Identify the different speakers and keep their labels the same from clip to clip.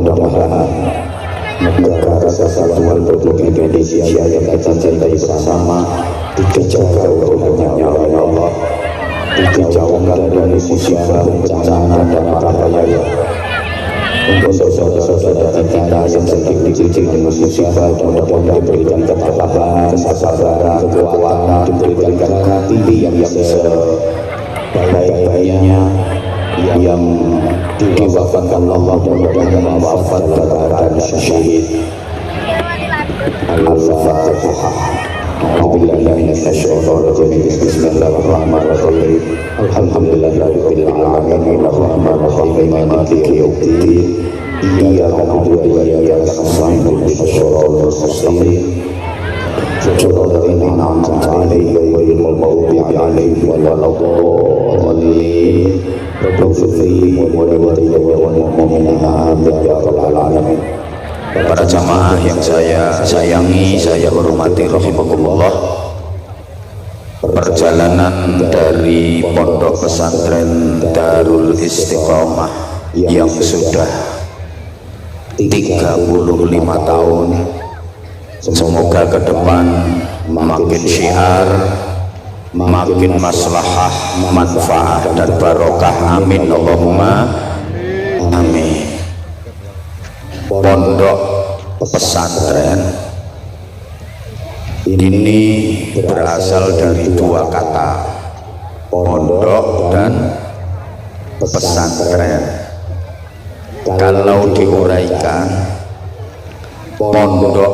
Speaker 1: mudah-mudahan negara kesatuan Republik Indonesia yang kita cintai bersama dijaga Tuhan ya Allah, dijauhkan dari musibah, bencana dan bahaya. Untuk saudara-saudara kita yang sedang diuji dengan musibah, mudah-mudahan diberikan ketabahan, kesabaran, kekuatan, diberikan hati yang sebaik-baiknya, yang diwafatkan Allah mudah-mudahan wafat dalam syahid. Al-Fatihah. Bismillahirrahmanirrahim. Alhamdulillahirabbil alamin arrahmanirrahim maliki yaumiddin. Iyyaka na'budu wa iyyaka nasta'in ihdinas siratal mustaqim. Siratal ladzina an'amta 'alaihim ghairil maghdubi 'alaihim waladdallin. Para jamaah yang saya sayangi, saya hormati rahimakumullah, perjalanan dari Pondok Pesantren Darul Istiqomah yang sudah 35 tahun, semoga ke depan makin syiar, makin maslahah, manfaat dan barokah, amin Allahumma amin. Pondok pesantren ini berasal dari dua kata, pondok dan pesantren. Kalau diuraikan, pondok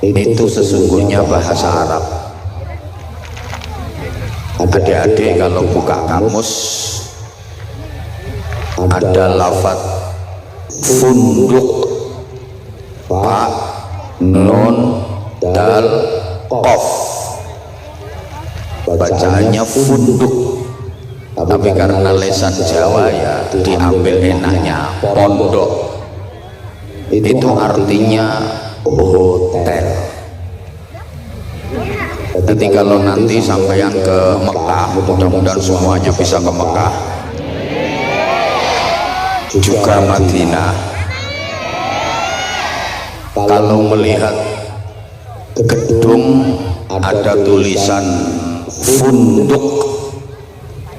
Speaker 1: itu sesungguhnya bahasa Arab. Adik-adik kalau buka kamus ada lafaz funduk, fa, nun, dal, qaf, bacaannya funduk, tapi karena lesan Jawa ya diambil enaknya pondok. Itu artinya hotel. Jadi kalau nanti sampeyan ke Mekah, mudah-mudahan semuanya bisa ke Mekah, juga Madinah, kalau melihat gedung ada tulisan funduk,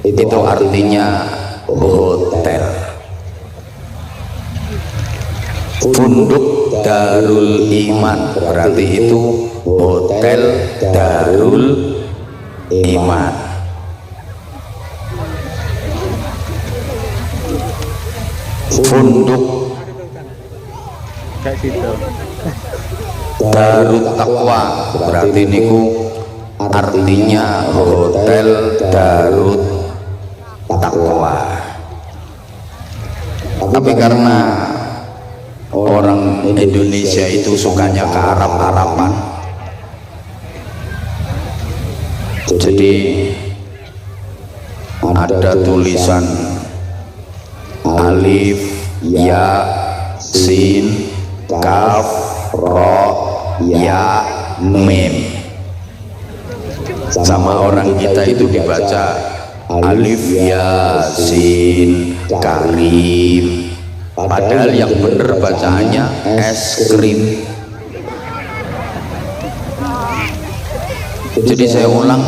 Speaker 1: itu artinya hotel. Funduk Darul Iman berarti itu hotel Darul Iman. Funduk Darut Taqwa berarti niku artinya hotel Darut Taqwa. Tapi karena orang Indonesia itu sukanya ke Arab-Araban, jadi ada tulisan alif, ya, sin, kaf, ro, ya, mim. Sama orang kita itu dibaca alif, ya, sin, karim, padahal yang benar bacaannya es krim. Jadi saya ulang,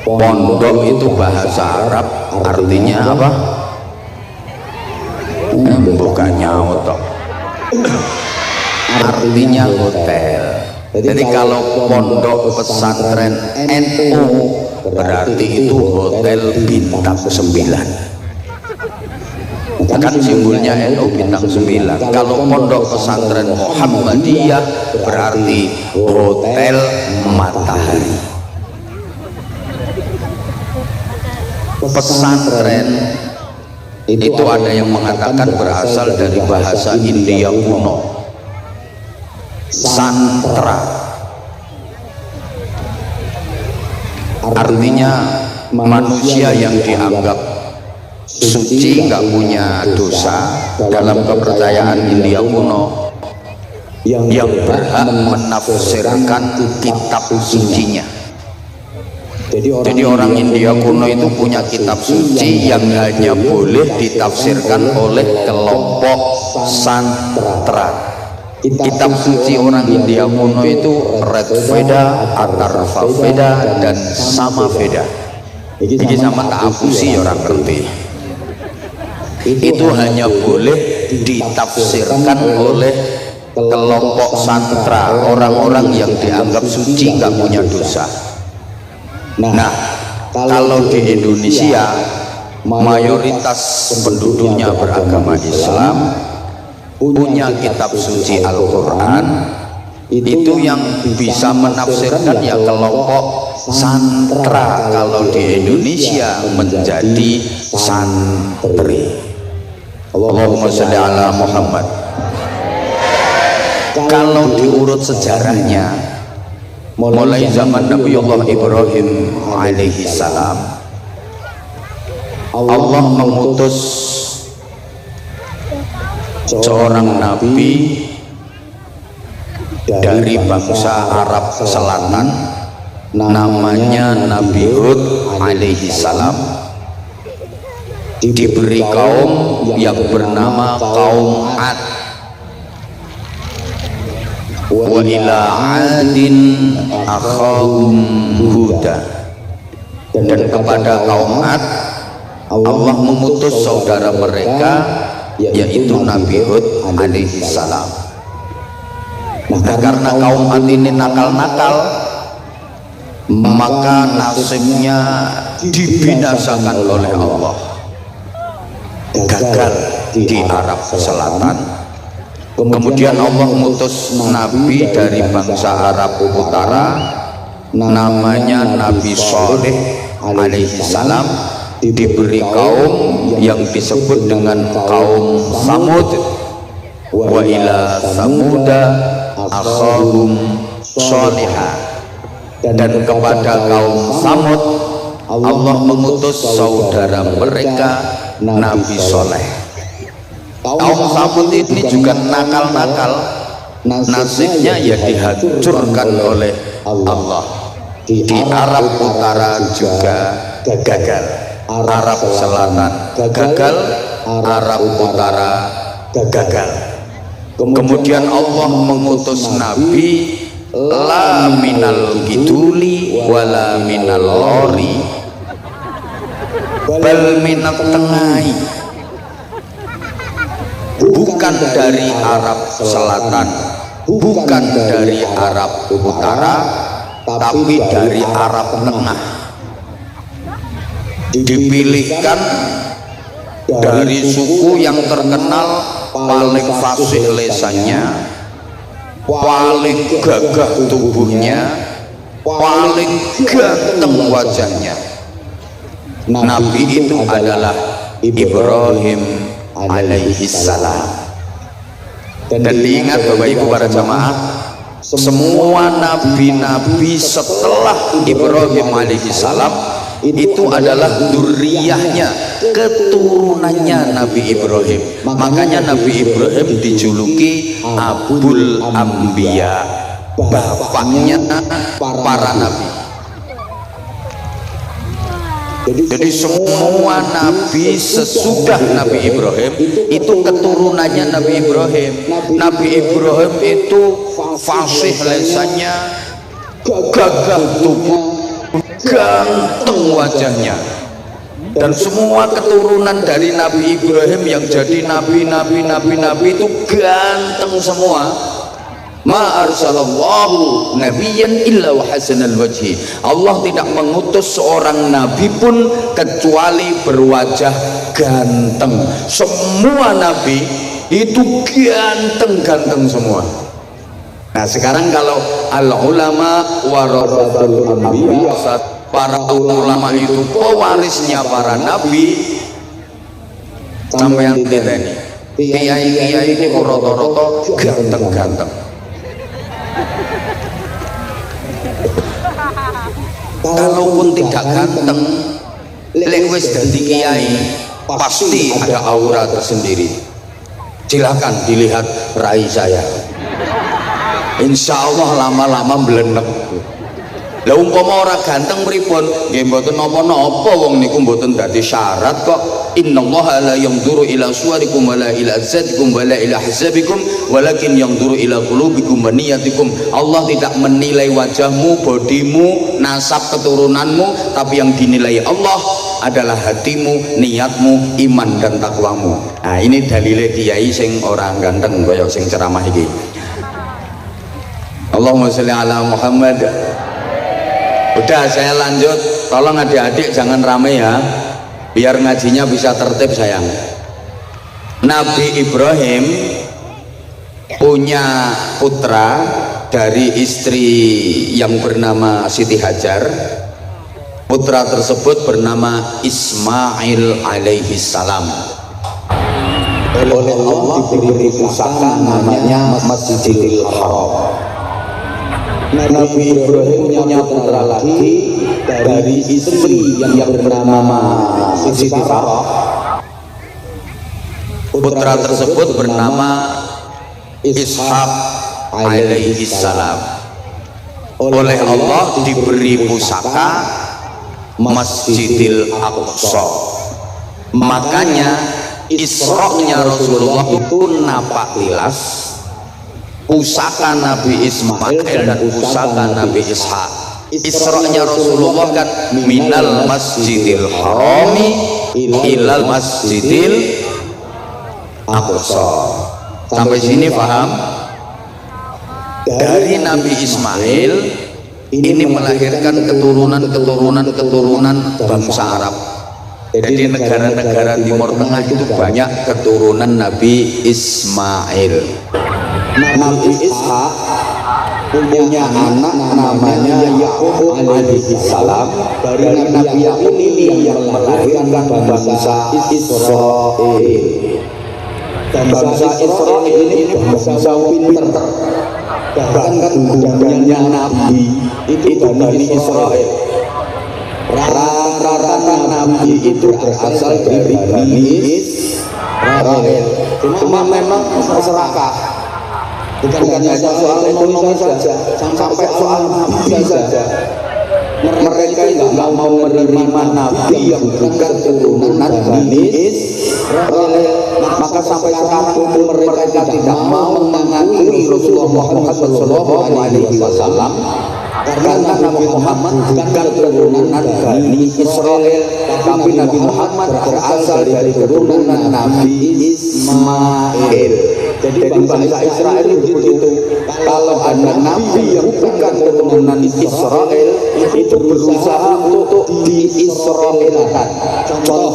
Speaker 1: pondok itu bahasa Arab artinya apa? Bukan nyaut, artinya hotel. Jadi kalau pondok pesantren NU berarti itu hotel bintang 9. Kan simbolnya NU bintang 9. Kalau pondok pesantren Muhammadiyah berarti hotel matahari. Pesantren itu ada yang mengatakan berasal dari bahasa India kuno, santra, artinya manusia yang dianggap suci, nggak punya dosa dalam kepercayaan India kuno, yang berhak menafsirkan kitab sucinya.
Speaker 2: Jadi orang India kuno itu punya kitab suci yang hanya boleh ditafsirkan oleh kelompok santra. Kitab suci orang India kuno itu Red Veda, Atharva Veda, dan Sama Veda. Ini sama tak apusi orang ngerti. Itu hanya boleh ditafsirkan oleh kelompok santra, orang-orang yang dianggap suci, nggak punya dosa. Nah, kalau di Indonesia mayoritas penduduknya beragama Islam, punya kitab suci Al-Quran, itu yang bisa menafsirkan ya kelompok santra. Kalau di Indonesia menjadi santri. Allahumma sholli ala Muhammad. Kalau diurut sejarahnya, mulai zaman Nabiullah Ibrahim alaihi salam, Allah mengutus seorang nabi dari bangsa Arab Selatan, namanya Nabi Hud alaihi salam, diberi kaum yang bernama kaum Ad. Wa ila adin akhahum Huda. Dan kepada kaum Ad Allah mengutus saudara mereka, yaitu Nabi Hud alaihi salam. Nah, karena kaum Ad ini nakal-nakal, maka nasibnya dibinasakan oleh Allah. Gagal di Arab Selatan. Kemudian Allah mengutus nabi dari bangsa Arab Utara, namanya Nabi Shalih alaihi salam, diberi kaum yang disebut dengan kaum Samud. Wa ila Samuda akhahum Shalihah. Dan kepada kaum Samud Allah mengutus saudara mereka Nabi Soleh. Kaum Samud ini juga nakal-nakal, nasibnya ya dihancurkan oleh Allah. Di Arab Utara juga gagal, Arab Selatan gagal, Arab Utara gagal. Kemudian Allah mengutus Nabi la minal giduli wala minal lori bal minat tengai, bukan dari Arab Selatan, bukan dari Arab Utara, tapi dari Arab Tengah. Dipilihkan dari suku yang terkenal paling fasih lesannya, paling gagah tubuhnya, paling ganteng wajahnya. Nabi itu adalah Ibrahim alaihi salam. Dan diingat Bapak Ibu para jamaah, semua nabi-nabi setelah Ibrahim alaihi salam itu adalah dzurriyyahnya, keturunannya Nabi Ibrahim. Makanya Nabi Ibrahim dijuluki Abul Anbiya, bapaknya para nabi. Jadi semua nabi sesudah Nabi Ibrahim itu keturunannya Nabi Ibrahim. Nabi Ibrahim itu fasih lesannya, gagah tubuh, ganteng wajahnya. Dan semua keturunan dari Nabi Ibrahim yang jadi nabi itu ganteng semua. Ma arsalallahu nabiyyan illa wa hasanal wajhi. Allah tidak mengutus seorang nabi pun kecuali berwajah ganteng. Semua nabi itu ganteng-ganteng semua. Nah, sekarang kalau al ulama warasatul anbiya, para ulama itu pewarisnya para nabi, sampai yang kita ini kiai-kiai ini rata-rata ganteng-ganteng. Kalaupun tidak ganteng, lek wis dadi kiai pasti ada aura tersendiri. Silakan dilihat rai saya, insya Allah lama-lama belenek. Lah umpama ora ganteng pripun? Nggih mboten napa-napa wong niku mboten dadi syarat kok. Innallaha la yanzuru ila suwarikum wala ila azadikum wala ila ahzabikum walakin yanzuru ila qulubikum wa niyatikum. Allah tidak menilai wajahmu, bodimu, nasab keturunanmu, tapi yang dinilai Allah adalah hatimu, niatmu, iman dan takwamu. Nah, ini dalile kiai sing ora ganteng kaya sing ceramah iki. Allahumma sholli ala Muhammad. Udah, saya lanjut. Tolong adik-adik jangan rame ya, biar ngajinya bisa tertib sayang. Nabi Ibrahim punya putra dari istri yang bernama Siti Hajar. Putra tersebut bernama Ismail alaihi salam. Oleh Allah diberi pusaka namanya Masjidil Haram. Nabi Ibrahim punya putra lagi dari istri yang bernama Siti Sarah. Putra tersebut bernama Ishak alaihi salam. Oleh Allah diberi pusaka Masjidil Aqsa. Makanya Isra-nya Rasulullah itu napak tilas pusaka Nabi Ismail dan pusaka Nabi Ishak. Isra-nya Rasulullah kan minal Masjidil Harami ilal Masjidil Aqsa. Sampai sini paham? Dari Nabi Ismail ini melahirkan keturunan bangsa Arab. Jadi negara-negara Timur Tengah itu banyak keturunan Nabi Ismail. Nabi Ishak punya anak namanya Yakub alaihi salam. Dari Nabi Yakub ini yang melahirkan bangsa Israel. Bangsa Israel ini bangsa pinter. Bahkan budayanya Nabi itu Bani Israel. Rata-rata Nabi itu berasal dari Bani Israel. Cuma memang serakah. Bukan hanya soal ekonomi saja, sampai soal nabi saja. Mereka nggak mau menerima nabi yang bukan keturunan Bani Israel. Maka sampai sekarang pun mereka tidak mau mengakui Rasulullah Muhammad SAW karena Nabi Muhammad bukan keturunan Bani Israel, tapi Nabi Muhammad berasal dari keturunan Nabi Ismail. Jadi bangsa Israel itu kalau ada nabi yang bukan keturunan Israel itu berusaha untuk di-Israelkan. Contoh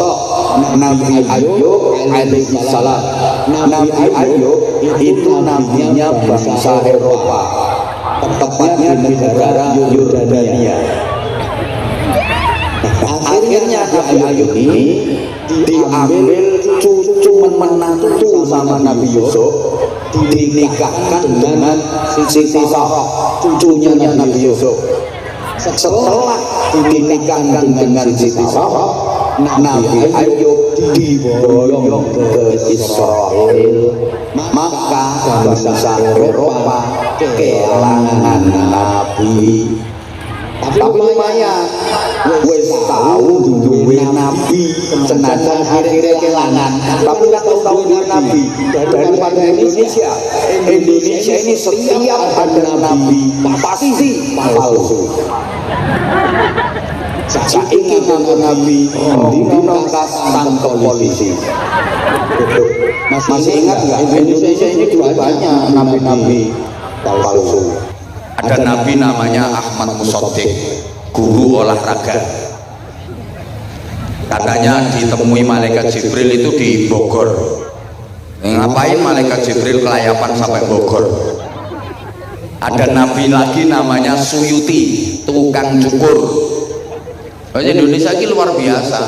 Speaker 2: Nabi Ayub alaihi salam. Nabi Ayub itu nabinya bangsa Eropa, tepatnya di negara Yordania. Akhirnya Nabi Ayub ini diambil cucu menantu sama Nabi Yusuf, dinikahkan dengan Siti Sarah, cucunya Nabi Yusuf. Setelah dinikahkan dengan Siti Sarah, Nabi Ayub diboyong ke Israel. Maka bangsa Eropa kehilangan Nabi. Tapi lumayan wis tahu duwe nabi, senajan akhirnya kelangan, tapi kan tahu duwe nabi. Daripada Indonesia ini setiap ada nabi pasti palsu. Saiki nganggo nabi dino kas tangkep polisi. Masih ingat nggak Indonesia ini juga banyak nabi-nabi palsu. Ada nabi namanya Ahmad Musaddiq, guru olahraga. Katanya ditemui malaikat Jibril itu di Bogor. Ngapain malaikat Jibril kelayapan sampai Bogor? Ada nabi lagi namanya Suyuti, tukang cukur. Indonesia ini luar biasa.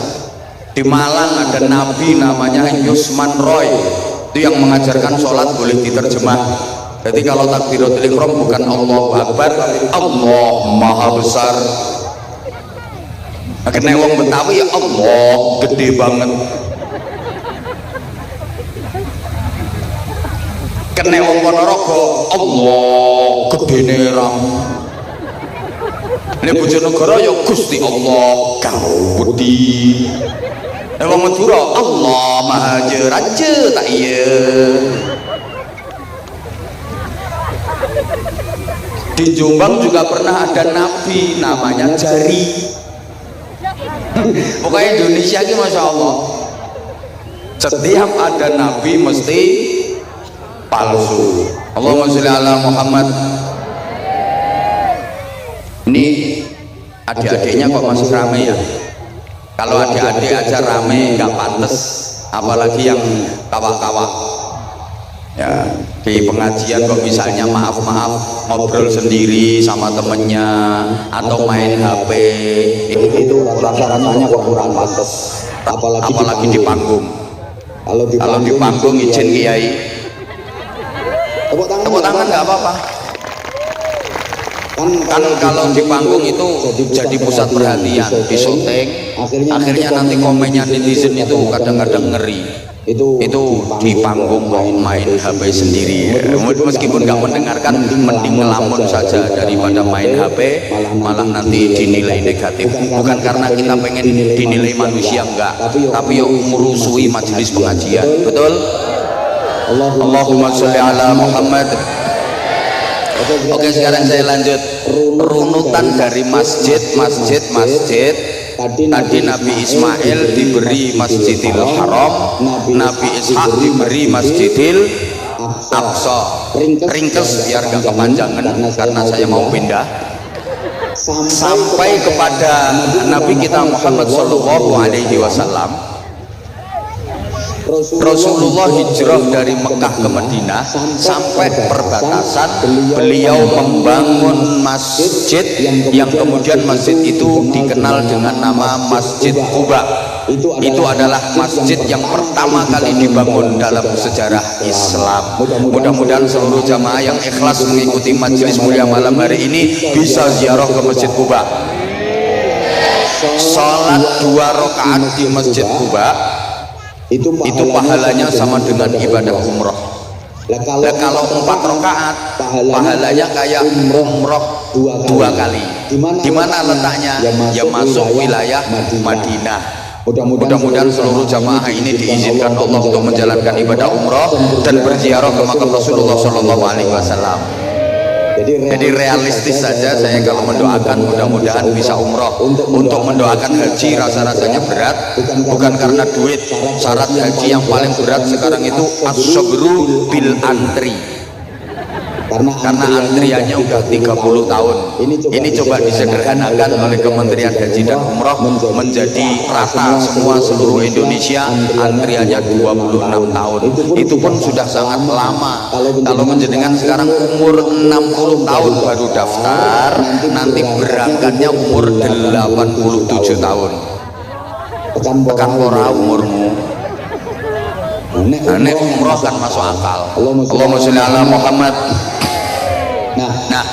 Speaker 2: Di Malang ada nabi namanya Yusman Roy, itu yang mengajarkan sholat boleh diterjemah. Jadi kalau takbiratul ihram bukan Allahu Akbar, Allah Maha Besar. Kena wong Betawi ya Allah gede banget. Kena wong Ponorogo Allah gede nerang. Nek Bojonegoro ya Gusti Allah Gawedi. Nek wong Madura Allah Maha Raja tak iya. Di Jombang juga pernah ada nabi namanya Jari. Pokoknya Indonesia ini Masya Allah, setiap ada nabi mesti palsu. Allahumma sholli ala Muhammad. Ini adik-adiknya kok masih rame ya? Kalau adik-adik aja rame nggak pantas, apalagi yang kawak-kawak ya. Di pengajian kok misalnya maaf ngobrol sendiri sama temennya atau main HP, itu rasa-rasanya kok kurang pantas, apalagi di panggung. Kalau di panggung izin kiai tepuk tangan nggak apa-apa. Kan kalau di panggung itu jadi pusat perhatian, di syuting akhirnya nanti komennya netizen itu kadang-kadang ngeri. Itu di panggung main HP sendiri ya. Meskipun nggak mendengarkan, mending ngelamun saja daripada main HP malah nanti dinilai negatif. Bukan karena kita pengen dinilai manusia, enggak, tapi yuk merusui majelis pengajian. Betul? Allahumma sholli ala Muhammad. Oke, sekarang saya lanjut runutan dari masjid. Tadi Nabi Ismail diberi Masjidil Haram, Nabi Ishak diberi Masjidil Aqsa. Ringkes biar gak kepanjangan karena saya mau pindah sampai kepada Nabi kita Muhammad Shallallahu Alaihi Wasallam. Rasulullah hijrah dari Mekah ke Madinah, sampai perbatasan beliau membangun masjid yang kemudian masjid itu dikenal dengan nama Masjid Quba. Itu adalah masjid yang pertama kali dibangun dalam sejarah Islam. Mudah-mudahan seluruh jamaah yang ikhlas mengikuti majelis mulia malam hari ini bisa ziarah ke Masjid Quba. Salat 2 rakaat di Masjid Quba itu pahalanya sama dengan ibadah umroh. Kalau 4 rakaat pahalanya kayak umroh 2 kali. Di mana letaknya? Ya masuk wilayah Madinah. Mudah-mudahan seluruh jamaah ini diizinkan Allah untuk menjalankan ibadah umroh dan berziarah ke makam Rasulullah Shallallahu Alaihi Wasallam. Jadi realistis saja saya kalau mendoakan mudah-mudahan bisa umroh. Untuk mendoakan haji rasa-rasanya berat, bukan karena duit. Syarat haji yang paling berat sekarang itu as-sabru bil antri, karena antriannya udah 30 tahun. Ini coba disederhanakan oleh Kementerian Haji dan Umroh menjadi rata semua seluruh Indonesia, antriannya 26 tahun. Itu pun sudah sangat lama. Kalau menjenengan sekarang umur 60 tahun baru daftar, nanti berangkatnya umur 87 tahun. Tekan pora umurmu. Nek umroh kan masuk akal. Allahumma sholli ala Muhammad. Nah,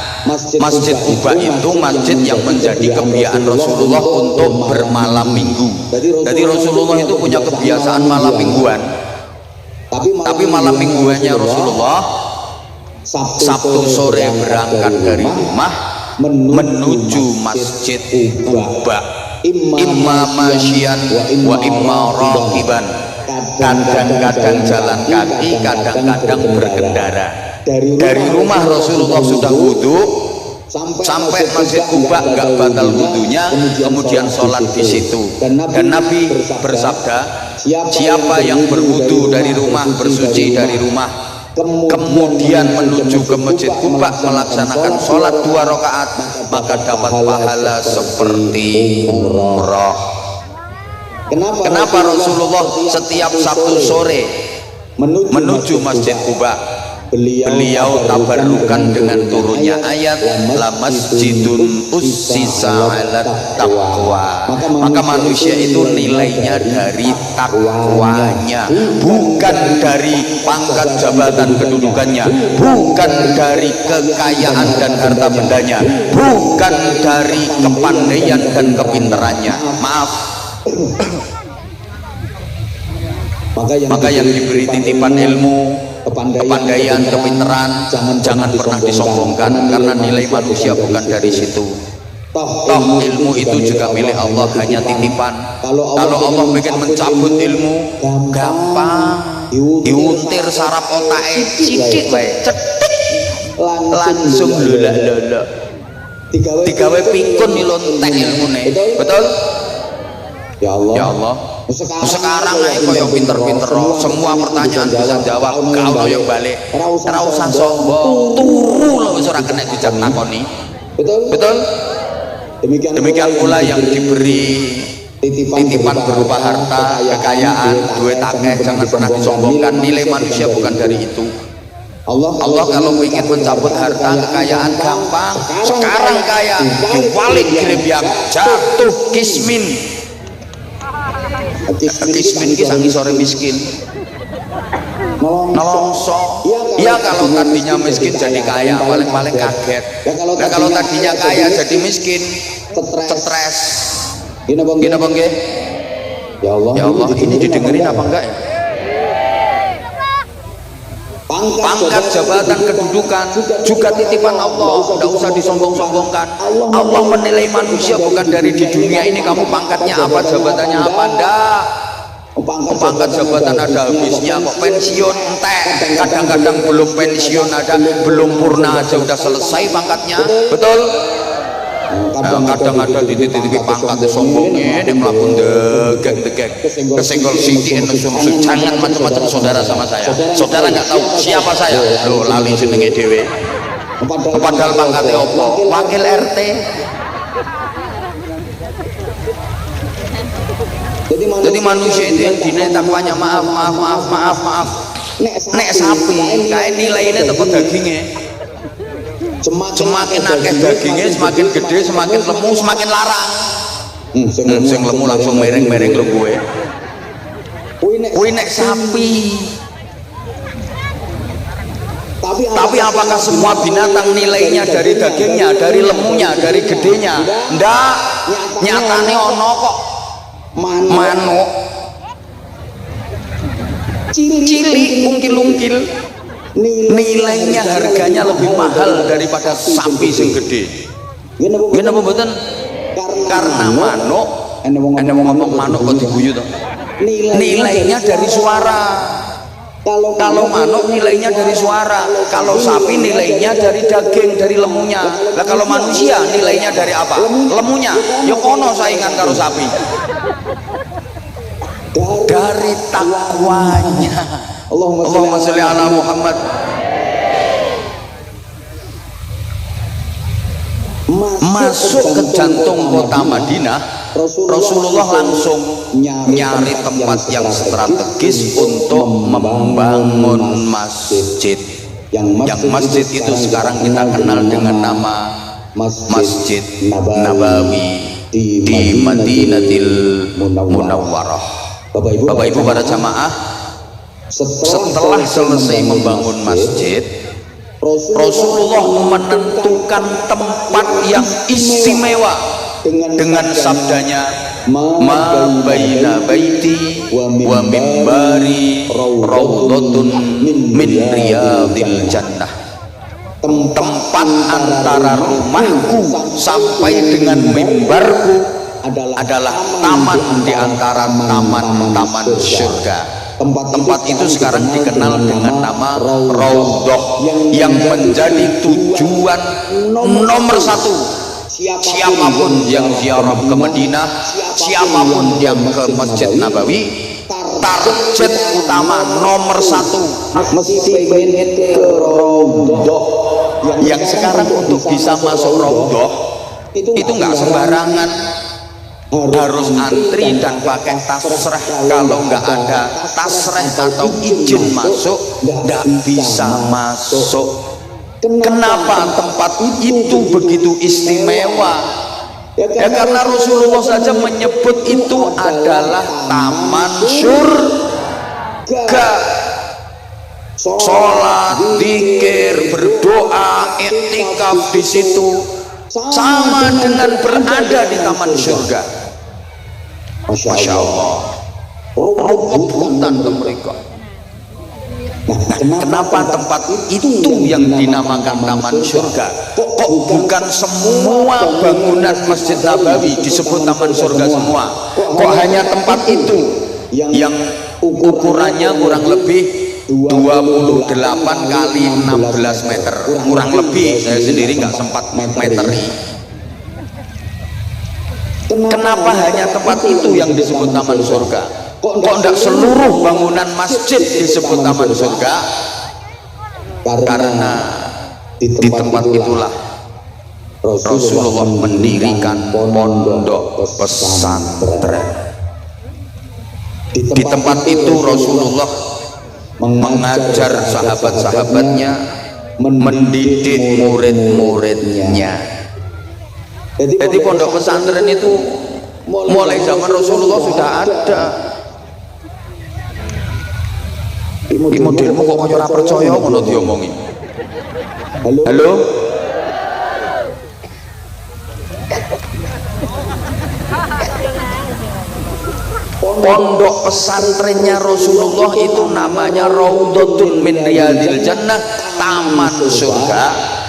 Speaker 2: Masjid Quba itu masjid yang menjadi kebiasaan Rasulullah untuk bermalam minggu. Jadi Rasulullah itu punya kebiasaan malam mingguan. Tapi malam mingguannya Rasulullah Sabtu sore berangkat dari rumah menuju Masjid Quba. Imma masyian wa imma raqiban. Kadang-kadang jalan kaki, kadang-kadang berkendara. Dari rumah Rasulullah sudah wudhu sampai Masjid Quba nggak batal wudhunya, kemudian sholat di situ. Dan Nabi bersabda, siapa yang berwudhu dari rumah, bersuci dari rumah, kemudian menuju ke Masjid Quba melaksanakan sholat 2 rakaat, maka dapat pahala seperti umroh. Kenapa Rasulullah setiap Sabtu sore menuju Masjid Quba? Beliau tabarukan dengan turunnya ayat la masjidun ussisa 'ala taqwa. Maka manusia itu nilainya dari takwanya, bukan dari pangkat jabatan kedudukannya, bukan dari kekayaan dan harta bendanya, bukan dari kepandaian dan kepintarannya. Maaf. Maka yang diberi titipan ilmu, kepandaian, kepintaran jangan pernah disombongkan, karena nilai manusia bukan dari situ. Toh ilmu itu juga milik Allah, hanya titipan. Kalau Allah pengen mencabut ilmu, gampang. Diuntir saraf otaknya sidik wae, cetik langsung lolak. Digawe pikun nilontek ilmune. Betul?
Speaker 1: Ya Allah.
Speaker 2: Sekarang ae koyo pinter-pinter semua pertanyaan bisa jawab, gak ono yang balik. Ora usah sombong, turu lho wis ora kena dijak takoni. Betul? Demikian pula yang diberi titipan berupa harta, kekayaan, duit akeh, jangan pernah disombongkan. Nilai manusia bukan dari itu. Allah kalau ingin mencabut harta kekayaan gampang. Sekarang kaya, dibalik grembyang, jatuh kismin. Kismin ki sang sore miskin. Nolongso. Ya kalau tadinya miskin jadi kaya, paling kaget. Nah kalau tadinya kaya jadi miskin, stres. Gini bang ge? Ya Allah, ini didengerin apa enggak ya? Pangkat, jabatan, kedudukan juga titipan Allah, tidak usah disombong-sombongkan. Allah menilai manusia bukan dari di dunia ini kamu pangkatnya apa, jabatannya apa, enggak. Pangkat jabatan ada habisnya kok, pensiun entek, kadang-kadang belum pensiun ada, belum purna aja udah selesai pangkatnya, betul? Kadang ada titik-titik pangkatnya sombongnya, dia melakukan degek kesenggol siti nesu-nesu, jangan macam-macam saudara sama saya. Saudara nggak tahu siapa saya, lo lali jenenge dewe. Padahal pangkatnya opo, wakil RT. Jadi manusia itu yang dinilai takwanya maaf. Nek sapi, kayak nilainya tetap dagingnya. Semakin akeh dagingnya, semakin gede, semakin lemu, semakin larang. Sing lemu langsung mereng-mereng lo gue. Kuwi nek sapi. Tapi apakah semua binatang nilainya dari dagingnya, dari lemunya, dari gedenya? Ndak. Nyatane ono kok. Manuk. Cilik, ungkil-ungkil. Nilainya harganya lebih mahal daripada sapi sing gede. Nggih napa mboten? Karena manuk, ene ngomong manuk kok diguyu to. Nilainya dari suara. Kalau manuk nilainya dari suara, kalau sapi nilainya dari daging, dari lemunya. Lah kalau manusia nilainya dari apa? Lemunya. Ya kono saingan karo sapi. Dari takwanya. Allahumma sholli ala Muhammad. Masuk ke jantung kota Madinah, Rasulullah langsung nyari tempat yang strategis untuk membangun masjid. Yang masjid itu sekarang kita kenal dengan nama Masjid Nabawi di Madinatil Munawwarah. Bapak Ibu para jamaah, setelah selesai membangun masjid, Rasulullah menentukan tempat yang istimewa dengan sabdanya, ma baina baiti wa mimbari raudhatun min riyadil jannah. Tempat antara rumahku sampai dengan mimbarku adalah taman di antara taman-taman surga. Tempat itu sekarang dikenal dengan nama Raudhah, yang menjadi tujuan nomor satu. Siapapun yang ziarah ke Madinah, siapapun yang ke Masjid Nabawi, target utama nomor satu mesti pengen ke Raudhah. Yang sekarang untuk bisa masuk Raudhah itu nggak sembarangan, harus antri dan pakai tasreh. Kalau nggak ada tasreh atau izin masuk, nggak bisa masuk. Kenapa tempat itu begitu istimewa? Ya karena Rasulullah saja menyebut itu adalah taman surga. Sholat, zikir, berdoa, iktikaf di situ sama dengan berada di taman surga. Masya Allah, rebutan ke mereka. Nah, kenapa tempat itu yang dinamakan taman surga? Kok bukan semua bangunan Masjid Nabawi disebut taman surga semua? Kok hanya tempat itu yang ukurannya kurang lebih 28 kali 16 meter, kurang lebih, saya sendiri nggak sempat meteri. Kenapa hanya tempat itu yang disebut taman surga? Kok tidak seluruh bangunan masjid disebut taman surga? Karena di tempat itulah Rasulullah mendirikan pondok pesantren. Di tempat itu Rasulullah mengajar sahabat-sahabatnya, mendidik murid-muridnya. Jadi pondok pesantren itu mulai zaman Rasulullah sudah ada. Iki modelmu kok kaya ora percaya ngono diomongi. Halo? Pondok pesantrennya Rasulullah itu namanya Raudhatun min Riyadil Jannah, taman surga.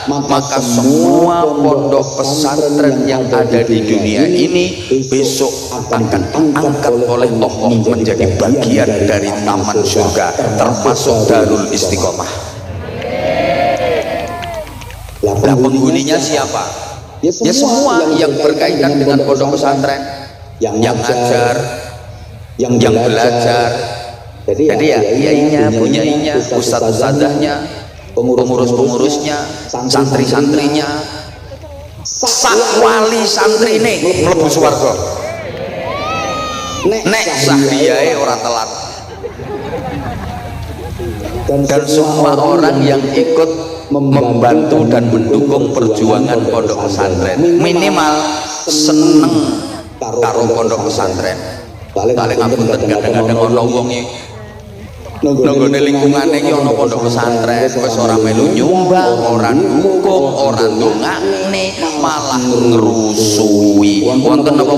Speaker 2: Maka semua pondok pesantren yang ada di dunia ini besok akan diangkat oleh Allah menjadi bagian dari taman surga, termasuk Darul Istiqomah. Nah, penghuninya siapa? Ya semua yang berkaitan dengan pondok pesantren, yang ngajar, yang belajar. Jadi ya kiainya, punyainya, ustadz-ustadzahnya, pengurus-pengurusnya, santri-santrinya, sak wali santri ini mlebu swarga. Nek sah diae ora telat. Dan semua orang yang ikut membantu dan mendukung perjuangan pondok pesantren minimal seneng karo pondok pesantren. Paling ngapunten kadang-kadang ana wong nonggone lingkungane iki ana pondok pesantren wis ora melu nyumbang, ora dukung, ora ndongakne, malah ngrusui. Wonten apa?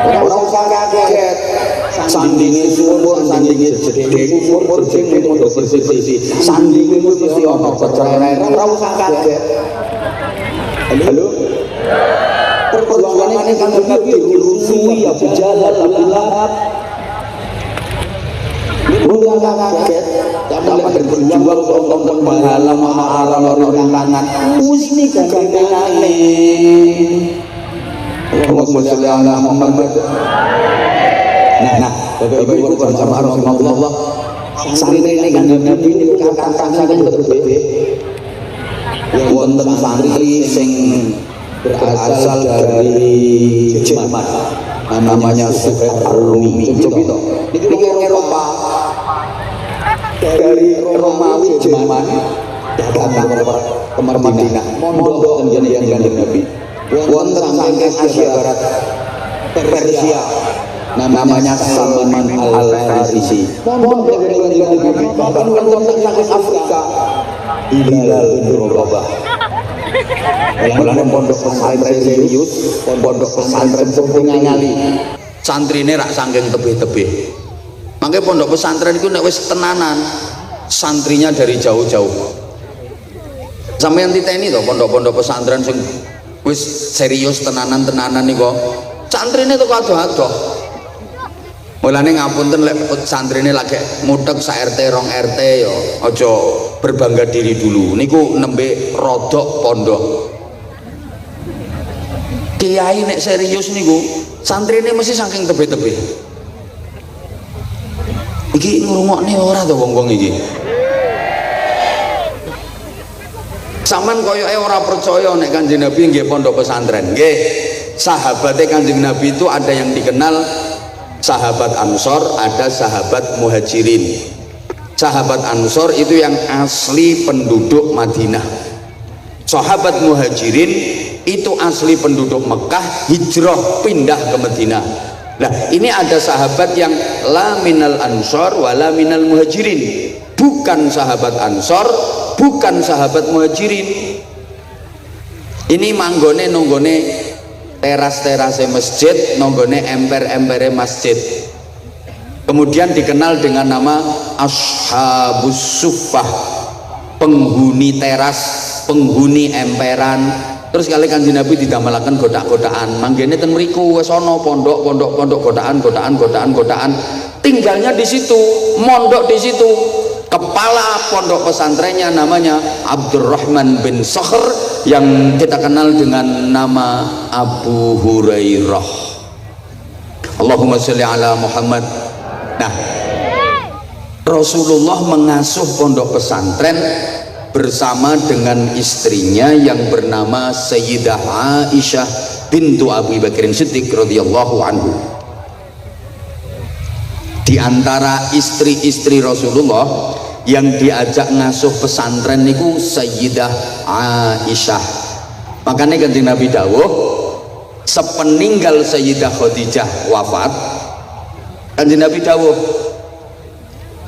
Speaker 2: Ora usah kaget. Sandinge sumur, sandinge jedhe, sumur sing pondok bersih. Sandinge mesti ana percaya, ora usah kaget. Halo? Perjuangan kang Nabi dirusui Abu Jahal, Abu Lahab. Bukan kaget, kamu berjuang untuk menghalang alam orang tangan. Usni gagangane. Allahumma sholli ala Muhammad. Nah, Bapak Ibu jamaah rahimakumullah. Santri ini kan Nabi ini kakak-kakak yang berbeda. Yang wonten santri sing berasal dari Jerman. Namanya Suhaib Ar-Rumi. Coba itu. Ini Eropa. Dari Romawi Jerman datang ke Madinah, mondok menjadi Nabi. Wonten saking Asia Barat, Persia, namanya Salman Al-Farisi. Mondok menjadi Nabi. Bahkan wonten saking Afrika, Bilal bin Rabah. Mulane pondok pesantren serius, pondok pesantren sempurna ngali. Santrine rak saking tebih-tebih. Makanya pondok pesantren itu nek wis tenanan, santrinya dari jauh-jauh. Sampeyan titeni to pondok-pondok pesantren sing wis serius tenanan niku. Santrine to adoh-adoh. Mulane ngapunten lek santrine lagi mutek sak RT 2 RT ya aja berbangga diri dulu. Niku nembe rodok pondok. Kiai nek serius niku santrine mesti saking tebih-tebih. Iki ngrungokne ora to wong-wong iki. Saman koyoke ora percaya nek Kanjeng Nabi nggih pondok pesantren. Nggih, sahabate Kanjeng Nabi itu ada yang dikenal sahabat Ansor, ada sahabat Muhajirin. Sahabat Ansor itu yang asli penduduk Madinah. Sahabat Muhajirin itu asli penduduk Mekah, hijrah pindah ke Madinah. Nah, ini ada sahabat yang la minal ansor wa la minal muhajirin, bukan sahabat ansor, bukan sahabat muhajirin. Ini manggone nunggone teras-terase masjid, nunggone emper-empere masjid. Kemudian dikenal dengan nama Ashabus Suffah, penghuni teras, penghuni emperan. Terus kali Kanjeng Nabi didamelaken godak-godakan. Manggene ten mriku wis ana pondok godakan. Tinggalnya di situ, mondok di situ. Kepala pondok pesantrennya namanya Abdurrahman bin Sakhr yang kita kenal dengan nama Abu Hurairah. Allahumma sholli ala Muhammad. Nah, Rasulullah mengasuh pondok pesantren bersama dengan istrinya yang bernama Sayyidah Aisyah bintu Abu Bakar Siddiq radhiyallahu anhu. Di antara istri-istri Rasulullah yang diajak ngasuh pesantren niku Sayyidah Aisyah. Makanya Kanjeng Nabi dawuh sepeninggal Sayyidah Khadijah wafat, Kanjeng Nabi dawuh,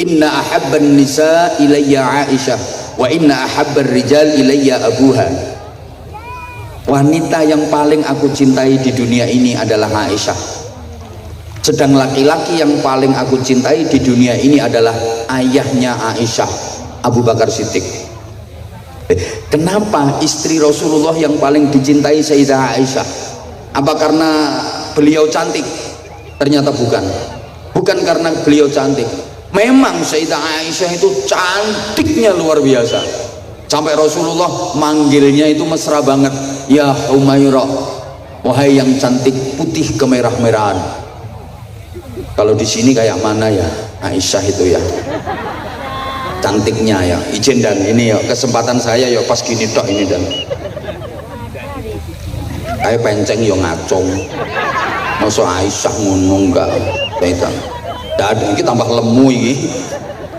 Speaker 2: inna ahabban nisa ilayya Aisyah wa inna ahabbar rijal ilayya abuha. Wanita yang paling aku cintai di dunia ini adalah Aisyah. Sedang laki-laki yang paling aku cintai di dunia ini adalah ayahnya Aisyah, Abu Bakar Siddiq. Kenapa istri Rasulullah yang paling dicintai Sayyidah Aisyah? Apa karena beliau cantik? Ternyata bukan. Bukan karena beliau cantik. Memang Sayyidah Aisyah itu cantiknya luar biasa. Sampai Rasulullah manggilnya itu mesra banget. Ya Humairah, wahai yang cantik putih kemerah-merahan. Kalau di sini kayak mana ya Aisyah itu ya, cantiknya ya. Izin dan ini ya kesempatan saya ya pas gini tok ini dan kayak penceng yo ngacung. Masa Aisyah ngono enggak? Tidak ada, ini tambah lemu ini.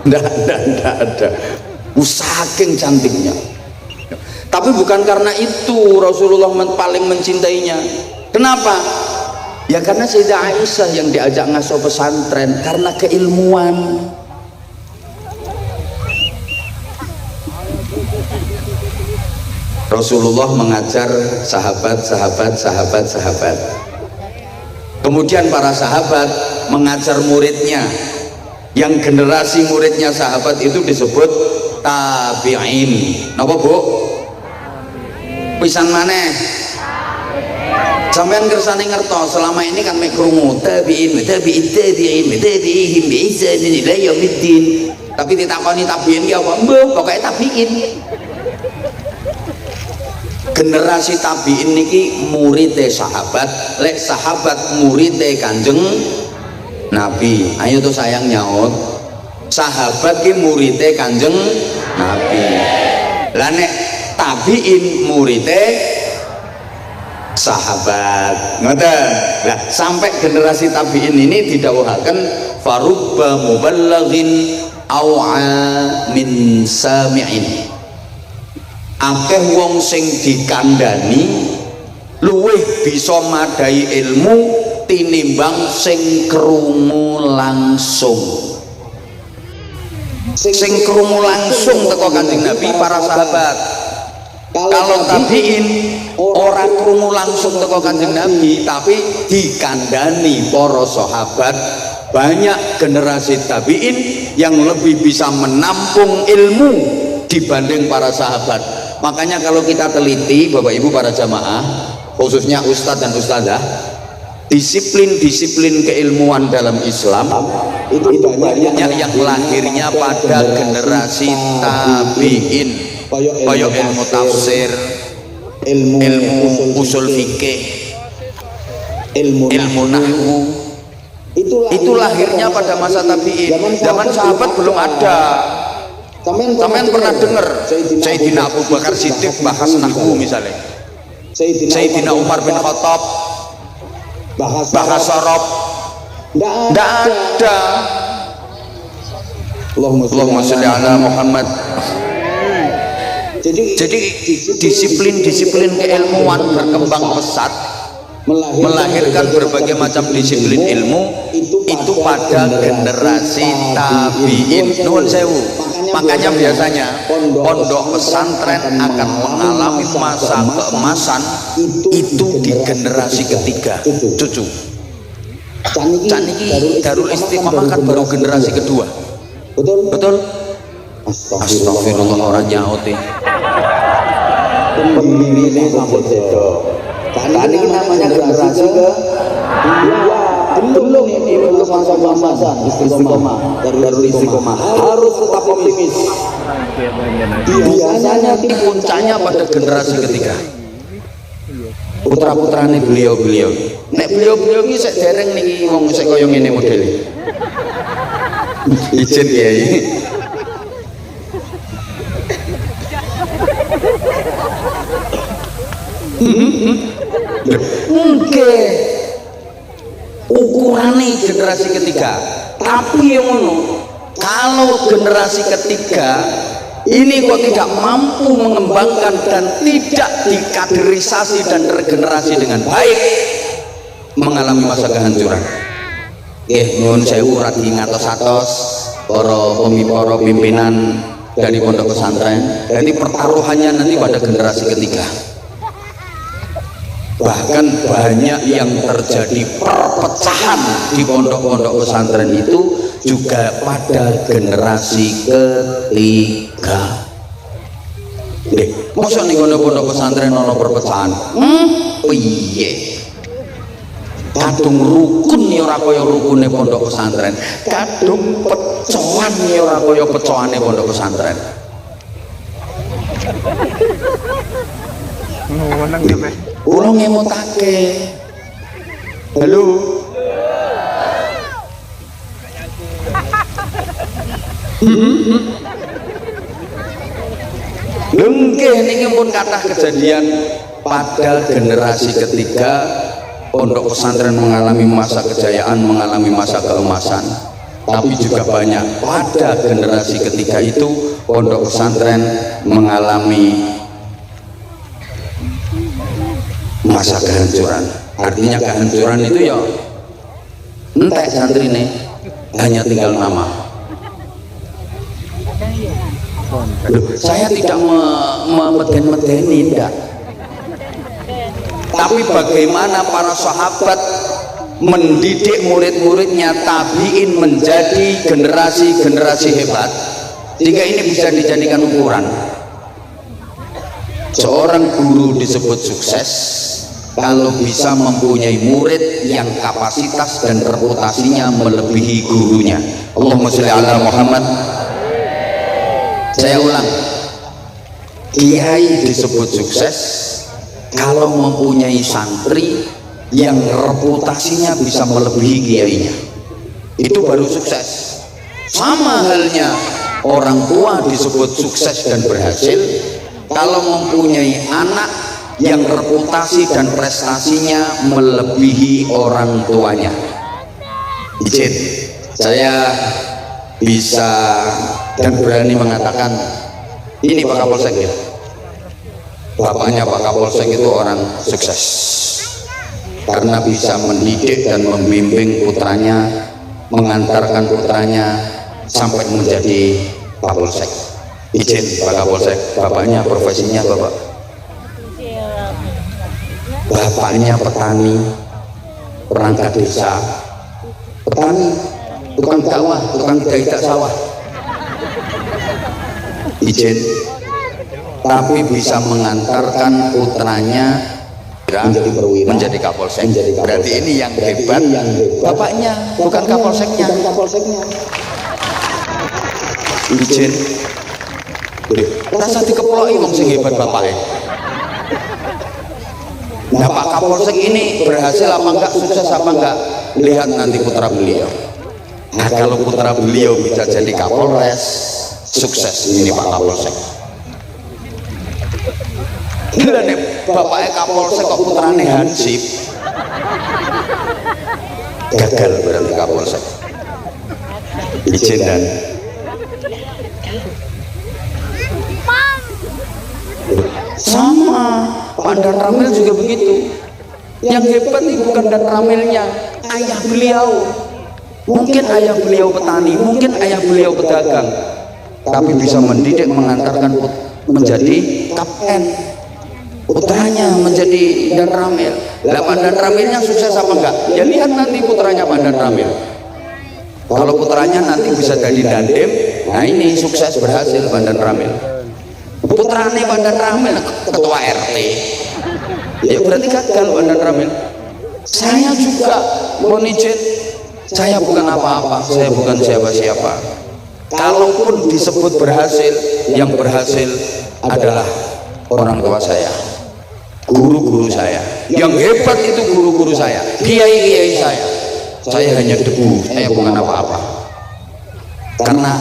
Speaker 2: Tidak ada. Saking cantiknya. Tapi bukan karena itu Rasulullah paling mencintainya. Kenapa? Ya karena Sayyidah Aisyah yang diajak ngasuh pesantren karena keilmuan. Rasulullah mengajar sahabat. Kemudian para sahabat mengajar muridnya. Yang generasi muridnya sahabat itu disebut tabi'in. Napa Bu? Pisan maneh? Sampean kersane ngertos selama ini kan mek krungu tabi'in bi ihsan ila yaumiddin. Tapi ditakoni tabi'in ki apa? Mbah, pokoke tabi'in. Generasi tabi'in niki murite sahabat, lek sahabat murite Kanjeng Nabi. Ayo tuh sayang nyaut. Sahabat ki murite Kanjeng Nabi. Lah nek tabi'in murite sahabat, ngoten. Nah, sampai generasi tabi'in ini didhawuhaken farubba muballighin au'a min sami'in. Akeh wong sing dikandani luwih bisa madai ilmu tinimbang sing krungu langsung. Sing krungu langsung teko Kanjeng Nabi para sahabat. Kalau tabi'in orang krungu langsung teko Kanjeng Nabi tapi dikandani para sahabat. Banyak generasi tabi'in yang lebih bisa menampung ilmu dibanding para sahabat. Makanya kalau kita teliti Bapak Ibu para jamaah, khususnya ustadz dan ustadzah, disiplin keilmuan dalam Islam itu banyak yang lahirnya pada generasi tabi'in. Kaya ilmu tafsir, ilmu usul fikih, ilmu nahwu, itu lahirnya pada masa tabi'in. Zaman sahabat belum ada. Sampean pernah dengar Sayyidina Abu Bakar Siddiq bahas nahwu misalnya, Sayyidina Umar bin Khattab bahas Arab? Tidak ada. Allahumma sholli ala Muhammad. Jadi disiplin keilmuan berkembang pesat, melahirkan berbagai macam disiplin ilmu itu pada generasi tabi'in. Nuwun sewu. Makanya biasanya pondok pesantren akan mengalami masa keemasan itu di generasi ketiga, cucu. Cak niki Darul Istiqomah kan baru generasi kedua. Betul? Astagfirullah, orang nyaut e.
Speaker 1: Pendiri sampun sedo. Cak niki namanya generasi ke belum ini belum masa Istiqomah. Darul Istiqomah harus tetap optimis.
Speaker 2: Biasanya puncaknya pada generasi ketiga. Putra-putrane beliau. Nek beliau iki sik dereng niki wong sik kaya ngene modele. Izin Kiai. Nggih. Ukurane generasi ketiga. Tapi yang ngono, kalau generasi ketiga ini kok tidak mampu mengembangkan dan tidak dikaderisasi dan regenerasi dengan baik, mengalami masa kehancuran. Nyuwun sewu radi ngatos-atos para pimpinan dari pondok pesantren. Jadi pertaruhannya nanti pada generasi ketiga. Bahkan banyak yang terjadi perpecahan di pondok-pondok pesantren itu juga pada generasi ketiga. Masa nih pondok pesantren ono perpecahan? Piye? Kadung rukun ya ora kaya rukune pondok pesantren. Kadung pecohan ya ora kaya pecohane pondok pesantren. Kula ngemotake. Halo. Nggih niki pun kathah kejadian pada generasi ketiga pondok pesantren mengalami masa kejayaan, mengalami masa keemasan. Tapi juga banyak pada generasi ketiga itu pondok pesantren mengalami masa kehancuran. Artinya kehancuran itu ya entek santrine hanya tinggal nama. Saya tidak memeden-medeni, tidak. Tapi bagaimana para sahabat mendidik murid-muridnya tabiin menjadi generasi-generasi hebat, sehingga ini bisa dijadikan ukuran. Seorang guru disebut sukses kalau bisa mempunyai murid yang kapasitas dan reputasinya melebihi gurunya. Allahumma sholli ala Muhammad. Saya ulang, kiai disebut sukses kalau mempunyai santri yang reputasinya bisa melebihi kiainya. Itu baru sukses. Sama halnya orang tua disebut sukses dan berhasil kalau mempunyai anak yang reputasi dan prestasinya melebihi orang tuanya. Izin, saya bisa dan berani mengatakan ini Pak Kapolsek ya. Bapaknya Pak Kapolsek itu orang sukses karena bisa mendidik dan membimbing putranya, mengantarkan putranya sampai menjadi Kapolsek. Izin Pak Kapolsek, bapaknya profesinya Bapak? Bapaknya petani, perangkat desa, petani, tukang dakwah, tukang gaidak sawah. Izin, tapi bisa mengantarkan putranya menjadi perwira, menjadi Kapolsek. Berarti ini yang hebat, bapaknya, bukan Kapolseknya. Izin, rasa dikeploki wong sing hebat bapaknya. Nah Pak Kapolsek ini berhasil apa enggak, sukses apa enggak, lihat nanti putra beliau. Nah kalau putra beliau bisa jadi Kapolres, sukses ini Pak Kapolsek. Gila nih bapaknya Kapolsek kok putrane Hansip, gagal berarti Kapolsek. Izin dan sama Pak Dan Ramil juga begitu. Yang hebat itu bukan Dan Ramilnya, ayah beliau. Mungkin ayah beliau petani, mungkin ayah beliau pedagang, tapi bisa mendidik, mengantarkan menjadi kapten. putranya menjadi Dan Ramil. Lah Pak Dan Ramilnya sukses apa enggak? Ya lihat nanti putranya Pak Dan Ramil. Kalau putranya nanti bisa jadi dandim, nah ini sukses berhasil Pak Dan Ramil. Putranya Pak Dan Ramil ketua RT, ya berarti gagal Pak Dan Ramil. Saya juga mohon izin, saya bukan apa-apa, saya bukan siapa-siapa. Kalaupun disebut berhasil, yang berhasil adalah orang tua saya, guru-guru saya. Yang hebat itu guru-guru saya, kiai-kiai saya. Saya hanya debu, saya bukan apa-apa. Karena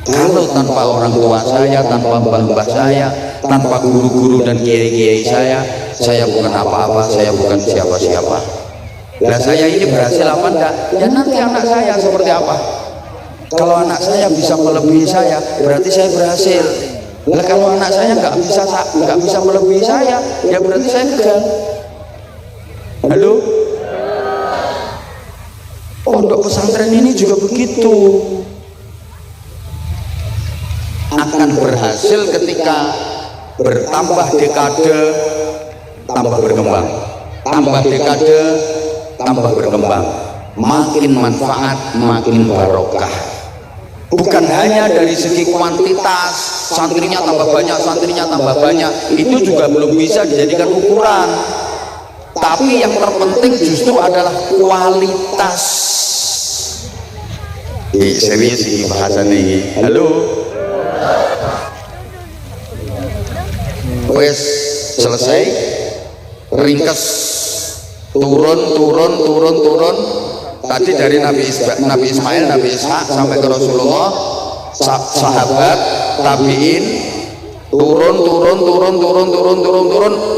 Speaker 2: kalau tanpa orang tua saya, tanpa mbah-mbah saya, tanpa guru-guru dan kiai-kiai saya bukan apa-apa, saya bukan siapa-siapa. Nah saya ini berhasil apa enggak? Ya nanti anak saya seperti apa? Kalau anak saya bisa melebihi saya, berarti saya berhasil. Nah kalau anak saya nggak bisa melebihi saya, ya berarti saya gagal. Halo? Pondok pesantren ini juga begitu. Akan berhasil ketika bertambah dekade, tambah berkembang. Tambah dekade, tambah berkembang. Makin manfaat, makin barokah. Bukan hanya dari segi kuantitas, santrinya tambah banyak, santrinya tambah banyak, itu juga belum bisa dijadikan ukuran. Tapi yang terpenting justru adalah kualitas. Serius ini bahasan ini. Halo. Wes selesai. Ringkas. Turun. Tadi dari Nabi Ismail, Nabi Ishak sampai ke Rasulullah, sahabat, tabiin, turun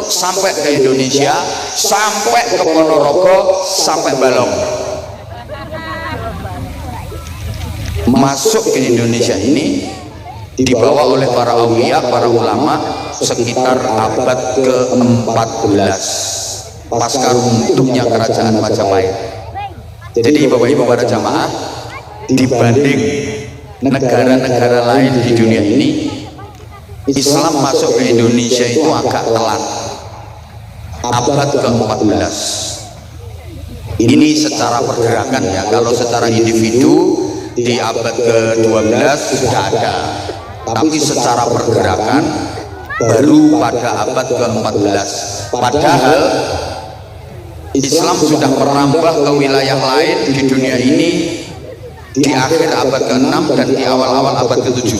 Speaker 2: sampai ke Indonesia, sampai ke Ponorogo, sampai Balong. Masuk ke Indonesia ini dibawa oleh para aulia, para ulama sekitar abad ke-14 pasca runtuhnya kerajaan Majapahit. Jadi Bapak Ibu para jamaah, dibanding negara-negara lain di dunia ini, Islam masuk ke Indonesia itu agak telat, abad ke-14. Ini secara pergerakan ya, kalau secara individu di abad ke-12 sudah ada, tapi secara pergerakan baru pada abad ke-14. Padahal Islam sudah merambah ke wilayah lain di dunia ini di akhir abad ke-6 dan di awal-awal abad ke-7.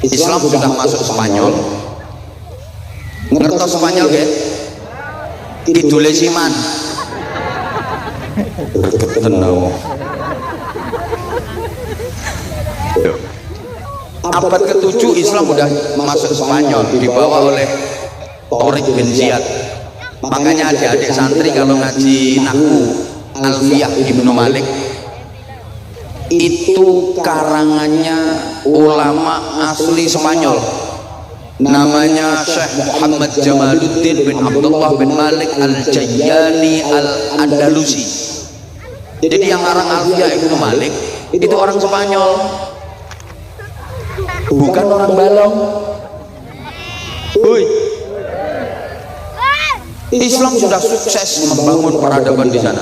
Speaker 2: Islam sudah masuk Spanyol. Ngertos Spanyol ya? Kidule Siman. Tenang. Abad ke-7 Islam sudah masuk Spanyol, dibawa oleh Torik bin Ziyad. Makanya adik-adik santri kalau ngaji Nahwu Alfiyah Ibnu Malik itu karangannya ulama asli Spanyol, namanya Syekh Muhammad Jamaluddin bin Abdullah bin Malik Al-Jayyani Al-Andalusi. Jadi yang ngarang Alfiyah Ibnu Malik itu orang Spanyol, bukan orang Balong. Islam sudah sukses membangun peradaban di sana.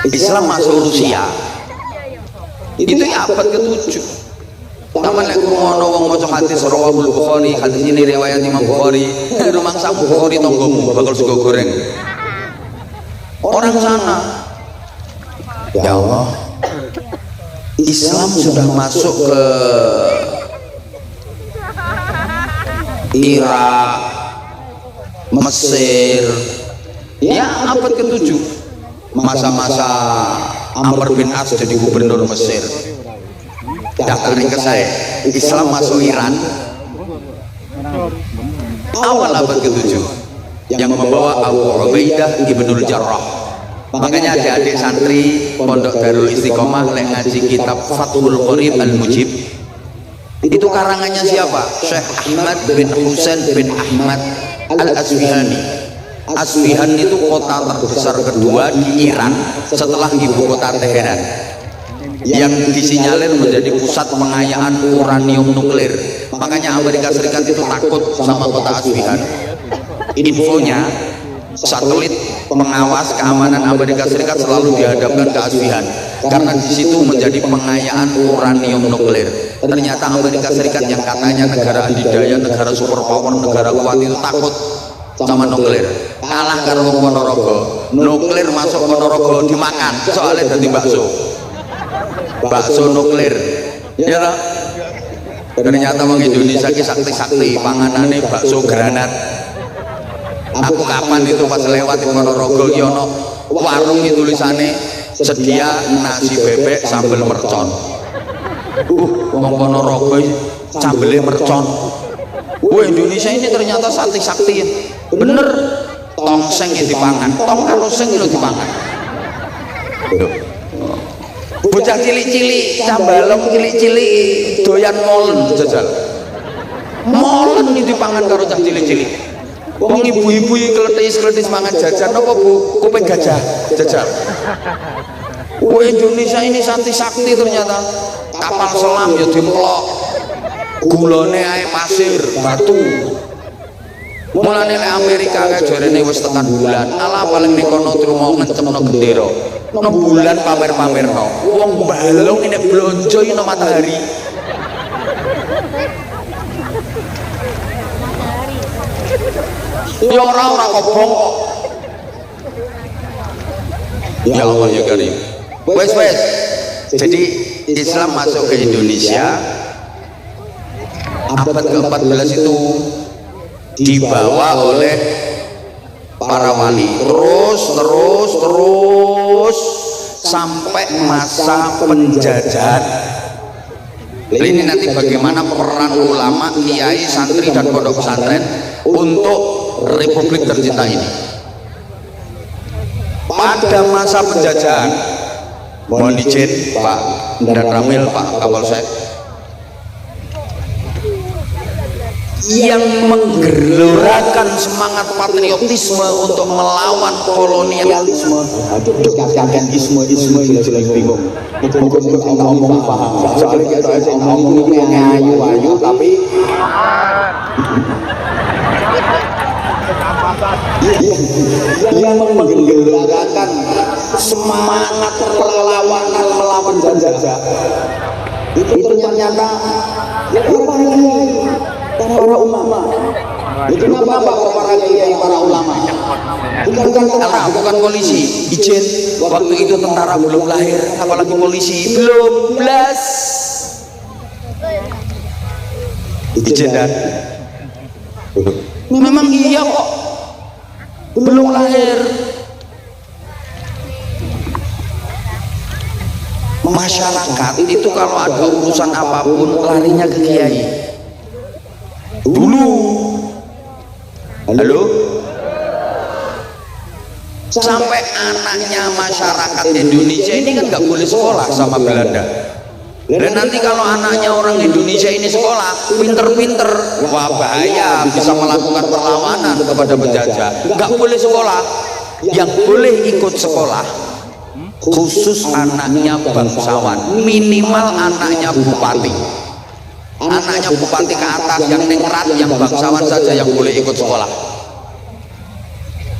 Speaker 2: Islam masuk Rusia itu ya abad ke-7. Taman lek ngono wong maca hadis Rawahul Bukhari, hadis ini riwayat Imam Bukhari, rumangsa Bukhari tonggomu bakal sego goreng. Orang sana, ya Allah, Islam sudah masuk ke Irak, Mesir, ya abad ke-7, masa-masa Amr bin As jadi gubernur Mesir. Daftarin ke saya, Islam masuk Iran awal abad ke-7 yang membawa Abu Ubaidah Ibnul Jarrah. Makanya adik-adik santri Pondok Darul Istiqomah yang ngaji kitab Fathul Qorib Al-Mujib, itu karangannya siapa? Syekh Ahmad bin Husain bin Ahmad Al-Asfihani. Asfihan itu kota terbesar kedua di Iran setelah ibu kota Teheran. yang disinyalir menjadi pusat pengayaan uranium nuklir. Makanya Amerika Serikat itu takut sama kota Asfihan. Infonya, satelit pengawas keamanan Amerika Serikat selalu dihadapkan ke Asfihan karena di situ menjadi pengayaan uranium nuklir. Ternyata Amerika Serikat yang katanya negara adidaya, negara superpower, negara kuat itu takut sama nuklir. Kalah karo Ponorogo. Nuklir masuk Ponorogo dimakan, soalnya dari bakso nuklir. Ya lah. Ternyata orang Indonesia ki sakti-sakti panganane bakso granat. Aku kapan itu pas lewat di Ponorogo ki ono warung itu tulisannya sedia nasi bebek sambal mercon. Wong Ponorogo sambelnya mercon. Indonesia ini ternyata sakti-sakti. Bener, tongseng yang dipangan, tong karo seng itu dipangan. Bocah cilik-cilik, cambalong cilik-cilik doyan molen jajal. Molen ini dipangan karo cah cilik-cilik. Wong ibu-ibu kletis-kletis mangan jajan apa Bu? Kuping gajah jajal. Indonesia ini sakti-sakti ternyata. Kapal selam ya dimplok. Gulane ae pasir, batu. Mulane nek Amerika kae jarene wis tekan bulan, ala paling nek kono trimo ngecemno gendera. Nang bulan pamer-pamerno. Wong balung nek blonjo iki nang matahari. Ya ora kobong kok. Ya Allah ya Karim. Wes. Jadi Islam masuk ke Indonesia abad ke-14 itu dibawa oleh para wali terus sampai masa penjajahan. Ini nanti bagaimana peran ulama, kiai, santri dan pondok pesantren untuk Republik tercinta ini. Pada masa penjajahan, mohon izin Pak dan Ramil, Pak Kapolsek, yang menggelorakan semangat patriotisme untuk melawan kolonialisme.
Speaker 1: Aduh, kakek isme jelas bingung. Mungkin ngomong paham. Soalnya kita ngomong ngayu tapi yang menggelorakan semangat perlawanan melawan penjajah itu ternyata para ulama. Itu kenapa para kiai, para ulama? Bukan polisi. Izin, waktu itu tentara belum lahir, apalagi polisi belum belas. Izin dan memang iya kok, belum lahir. Masyarakat itu kalau ada urusan apapun larinya ke kiai. Dulu, halo, sampai anaknya masyarakat Indonesia ini kan nggak boleh sekolah sama Belanda. Dan nanti kalau anaknya orang Indonesia ini sekolah, pinter-pinter, wah bahaya, bisa melakukan perlawanan kepada penjajah. Nggak boleh sekolah. Yang boleh ikut sekolah khusus anaknya bangsawan, minimal anaknya bupati. Anaknya bupati ke atas yang ningrat, yang bangsawan saja yang boleh ikut sekolah.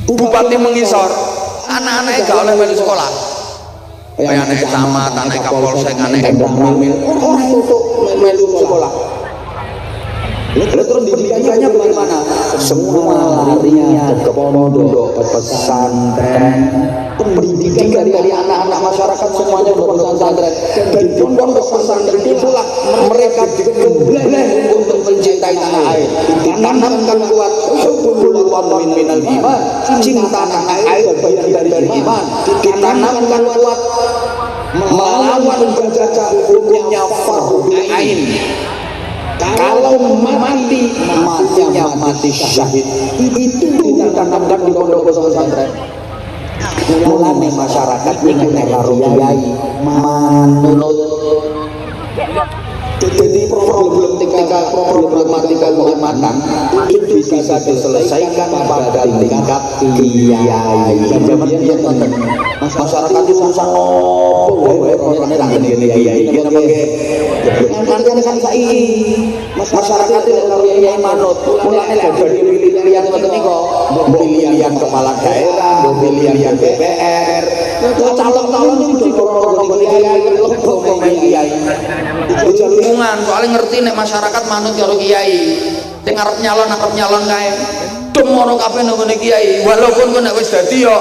Speaker 1: Bupati mengisor, anak-anaknya gak oleh main sekolah. Kayak anak camat, anak kapolsek, anak ramil, orang untuk main sekolah. Terus didikannya bagaimana? Semua larinya ke pondok, ke pesantren. Pendidikan dari anak-anak masyarakat semuanya ke pesantren. Dan di pondok pesantren itulah mereka digembleng untuk mencintai tanah air. Ditanamkan kuat hubbul watan minal iman. Cinta tanah air bagian dari iman. Ditanamkan kuat melawan penjajah hukumnya fardhu ain. Kalau mati, matinya mati syahid. Itu ditanamkan di pondok pesantren. Mulane masyarakat ingin karo kiai manut. Jadi problematika keumatan itu bisa diselesaikan pada tingkat kiai. Zaman biyen masyarakat itu urusan opo wae rene nang ngene kiai iki kan saiki masyarakat itu karo kiai manut mulane lek badhe pilihan ngoten niku mbok pilihan kepala daerah mbok pilihan DPR calon-calon itu mesti karo kiai kok kiai
Speaker 2: hubungan soalnya ngerti nek masyarakat manut karo kiai sing arep nyalon kae demono kabeh nang ngene kiai walaupun kok nek wis dadi yo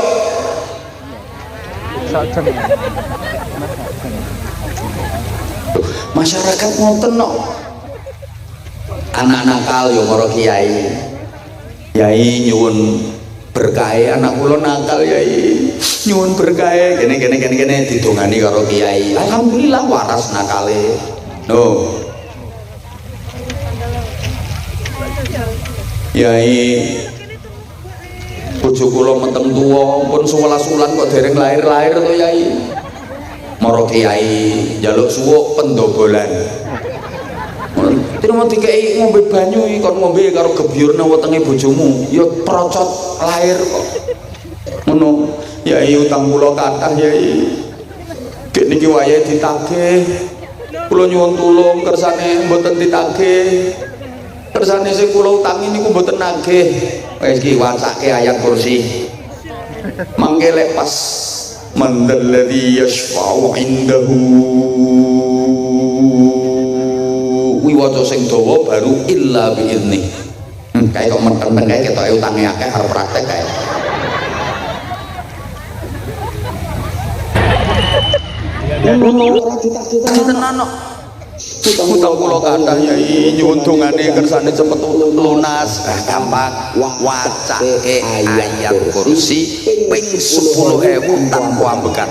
Speaker 2: masyarakat ngoten no anak nakal yo karo kiai nyuwun berkah anak kula nakal yai nyuwun berkah gene didongani karo kiai alhamdulillah waras nakale no yai bojo kula meteng tuwa pun 11 wulan kok dereng lahir to yai maro kiai njaluk suwuk pendobolan terima dikei ngombe banyu kon ngombe karo gebyurna wetenge bojomu ya procot lahir kok ngono yai utang kula kathah yai dik niki wayahe ditagih kula nyuwun tulung kersane mboten ditagih kersane sing kula utangi niku mboten nagih wis iki wacake ayat kursi mangke lek pas mandalladzi yashfa'u indahu wiwaca sing dawa baru illa biizni kae kok meneng kae ketoke utange akeh arep praktek kae
Speaker 1: ora ditagih
Speaker 2: tenan utang kula kathah yai nyuwun dongane kersane cepet lunas gampang wacake ayat kursi ping 10.000 tanpa ambekan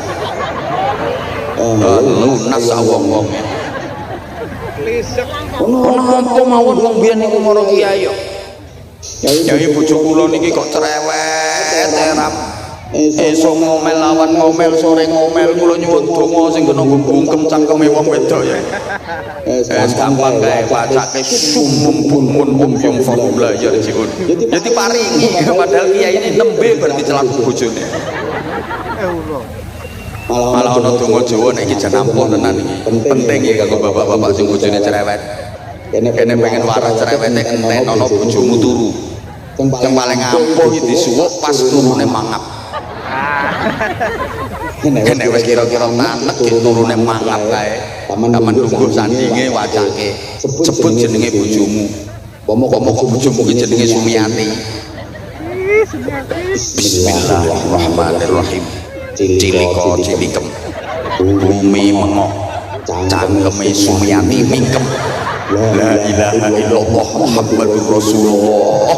Speaker 2: lunas wong-wong ono apa mawon wong biyen niku mara kiai yo yai bojo kula niki kok cerewet eram esuk ngomel lawan ngomel sore ngomel kula nyuwun donga sing kena bungkem cangkeme wong wedok ya gampang kae wacake sumum bumun yung formula ya jiun jadi paringi padahal kiai ini nembe berarti celaka bojone malah ana donga Jawa nek iki jan ampun tenan iki penting ya kanggo bapak-bapak sing bojone cerewet kene pengen waras cerewete enten ana bojomu turu sing paling ampuh iki disuwuk pas turune mangap nek wis kira-kira tanek ki turune mangap kae taman lungguh sandinge wacake sebut jenenge bojomu pokok bojomu ki jenenge Sumiati Bismillahirrahmanirrahim ciliko cilikem bumi mengok cangkeme Sumiati mingkem la ilaha illallah Muhammadur Rasulullah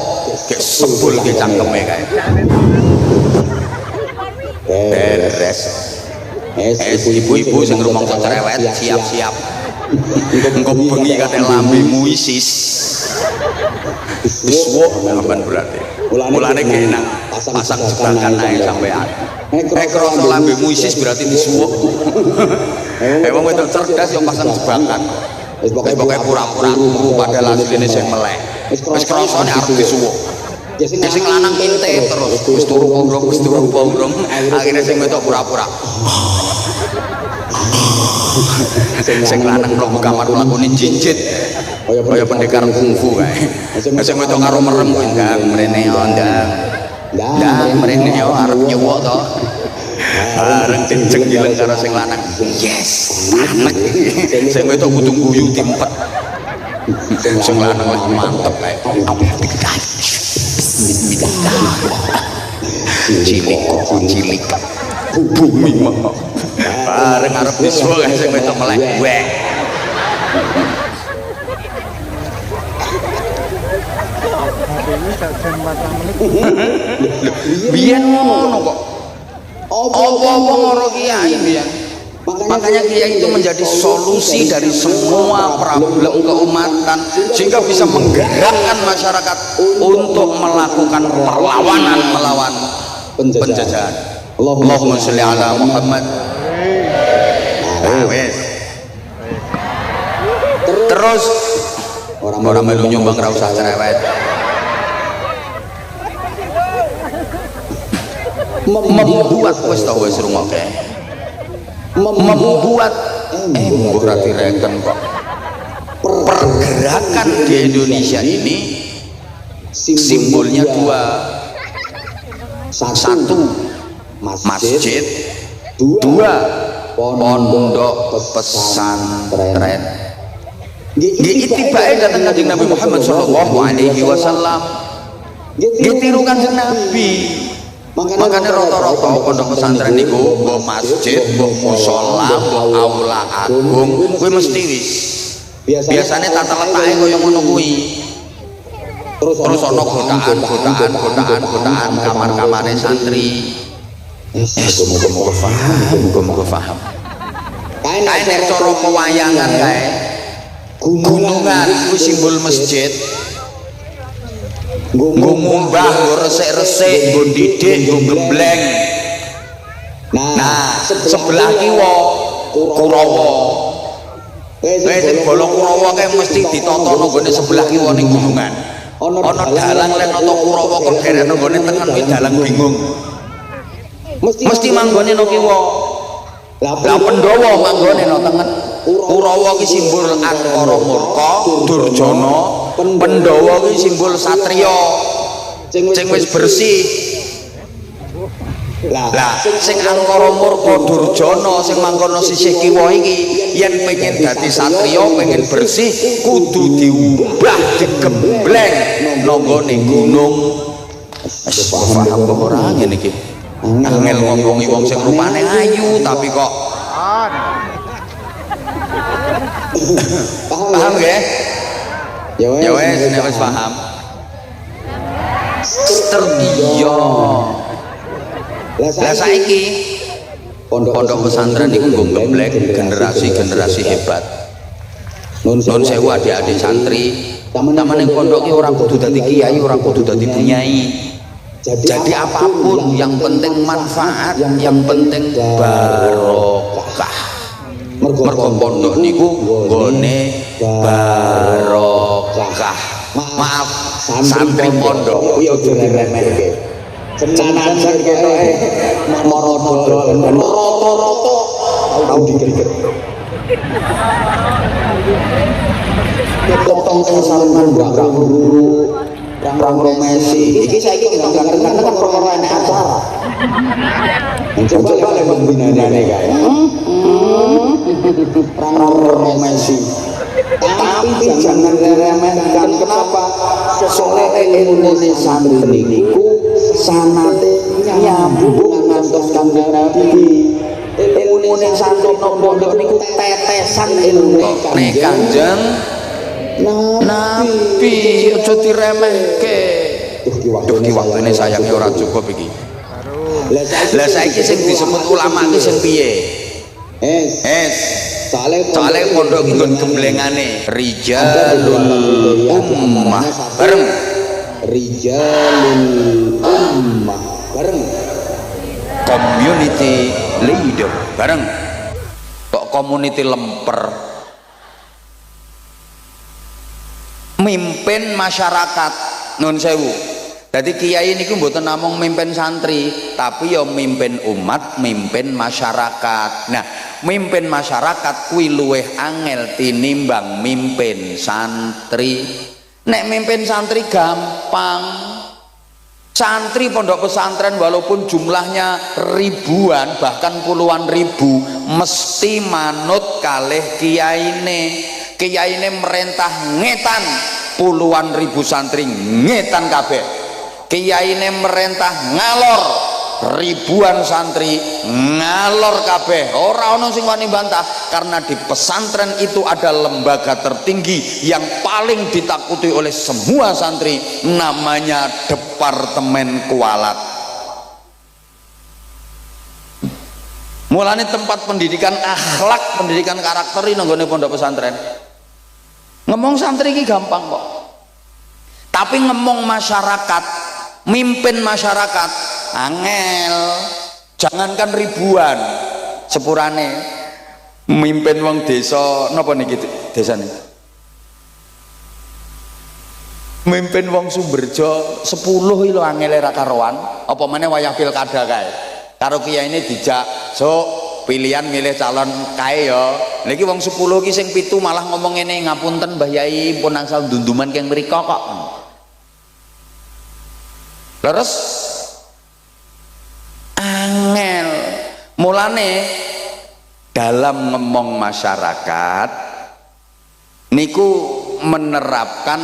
Speaker 2: kek sebul ke cangkeme kae beres ibu-ibu sing rumangsa cerewet siap-siap engko bengi kate lambemu isis wis aman berarti mulane genang pasang jebakan ae sampean krasa lambemu isis berarti disuwuk wong wedok cerdas yo pasang jebakan wis pokoke pura-pura turu padahal asline sing melek wis krasane arep disuwuk sing lanang kinte terus wis turu pogrong akhirnya sing wedok pura-pura sing lanang mlebu kamar lakone jinjit kaya pendekar kungfu kae sing wedok karo merem kuwi ndang mrene yo ndang mrene yo arep nyuwuk to bareng jenjeng karo sing lanang yes anak sing wedok kudu guyu dimpet sing lanang mantep kae cilik bumi mah bareng arep disuwuk sing wedok melek wek biyen ngono kok apa-apa ngoro kiai biyen makanya kiai itu menjadi solusi dari semua problem keumatan sehingga bisa menggerakkan masyarakat untuk melakukan perlawanan melawan penjajahan. Allahumma sholli ala Muhammad. Wes. terus orang melu nyumbang ra usah cerewet. Membuat wis tau wis rungokke. Membuat mbuh ra direken kok. Pergerakan di Indonesia ini simbolnya dua. Satu masjid, dua pondok pesantren. Itibake datang Kanjeng Nabi Muhammad sallallahu alaihi wasallam. Ditiru Kanjeng Nabi. Makanya rata-rata pondok pesantren niku mbok masjid, mbok musala, mbok aula agung, kuwi mesti wis. Biasane tata letake kaya ngono kuwi. Terus ana godaan kamar-kamare santri. Muga-muga paham. Kae nek cara pewayangan kae gunungan kuwi simbol masjid. Nggo ngumbah, nggo resik-resik, nggo didik, nggo gembleng. Nah, sebelah kiwa Kurawa. Wis bolo Kurawa kae mesti ditata nang gone sebelah kiwa ning gunungan. Ana dalang lan ana Kurawa kok derek nang gone tengen kuwi dalang bingung. Mesti manggone nang kiwa. Lah Pandhawa manggone nang tengen. Kurawa ki simbol Angkara Murka, Durjana. Pandhawa ki simbol satriya sing wis bersih. Lah sing Angkara Murka Durjana sing mangkono sisih kiwa iki yen pengen dadi satriya, pengen bersih kudu diubah, digembleng nang ning gunung. Wis paham kok ora ngene iki. Angel ngomongi wong sing rupane ayu tapi kok paham nggih? Ya wes nek wis paham. Iya. Lah saiki pondok pesantren iku nggo gembleng generasi-generasi hebat. Nun sewu adik-adik santri, taman ning pondok ki ora kudu dadi kiai, ora kudu dadi bunyai. Jadi apapun yang penting manfaat, yang penting barokah. Mergo pondok niku nggone barokah. Maaf, santri pondok kuwi aja diremehke. Senajan ketoke moro-moro rata-rata tau dikriket. Potong sing salengan guru Rang Messi. Iki saiki kadang-kadang kan perkara enek acara. Coba le pembinane kae. Rang Messi. Tapi jangan diremehkan. Kenapa? Soale ilmune santri niku sanate nyambung ngantos Kanjeng Nabi. Ilmune santri nang pondok niku tetesan ilmune Kanjeng Nabi. Aja diremehke. Duh ki waktune sayange ora cukup iki. Lah saiki sing disebut ulama ki sing piye? Soale pondok nggon gemblengane Rijalul Ummah bareng. Rijalul Ummah bareng. Community leader bareng. Kok community lemper? Mimpin masyarakat nun sewu. Jadi kiai niku mboten namung mimpin santri, tapi ya mimpin umat, mimpin masyarakat. Nah, mimpin masyarakat kuwi luwih angel tinimbang mimpin santri. Nek mimpin santri gampang. Santri pondok pesantren walaupun jumlahnya ribuan bahkan puluhan ribu mesti manut kalih kiyaine. Kiyaine merintah ngetan puluhan ribu santri ngetan kabeh. Kiyaine merintah ngalor ribuan santri ngalor kabeh. Ora ono sing wani bantah karena di pesantren itu ada lembaga tertinggi yang paling ditakuti oleh semua santri, namanya Departemen Kualat. Mulane tempat pendidikan akhlak, pendidikan karakter ini nggone pondok pesantren. Ngomong santri ini gampang kok, tapi ngomong masyarakat, mimpin masyarakat angel. Jangankan ribuan, sepurane mimpin wong desa napa niki desane mimpin wong Sumberjo 10 iki lho angele ra karuan, apa meneh wayah pilkada kae. Karo kiai ini dijak, "Sok, pilihan milih calon kae ya." Niki wong 10 ki sing 7 malah ngomong ngene, "Ngapunten Mbah Yai, pun angsal dunduman keng mriko kok." Terus angel. Mulane dalam ngomong masyarakat niku menerapkan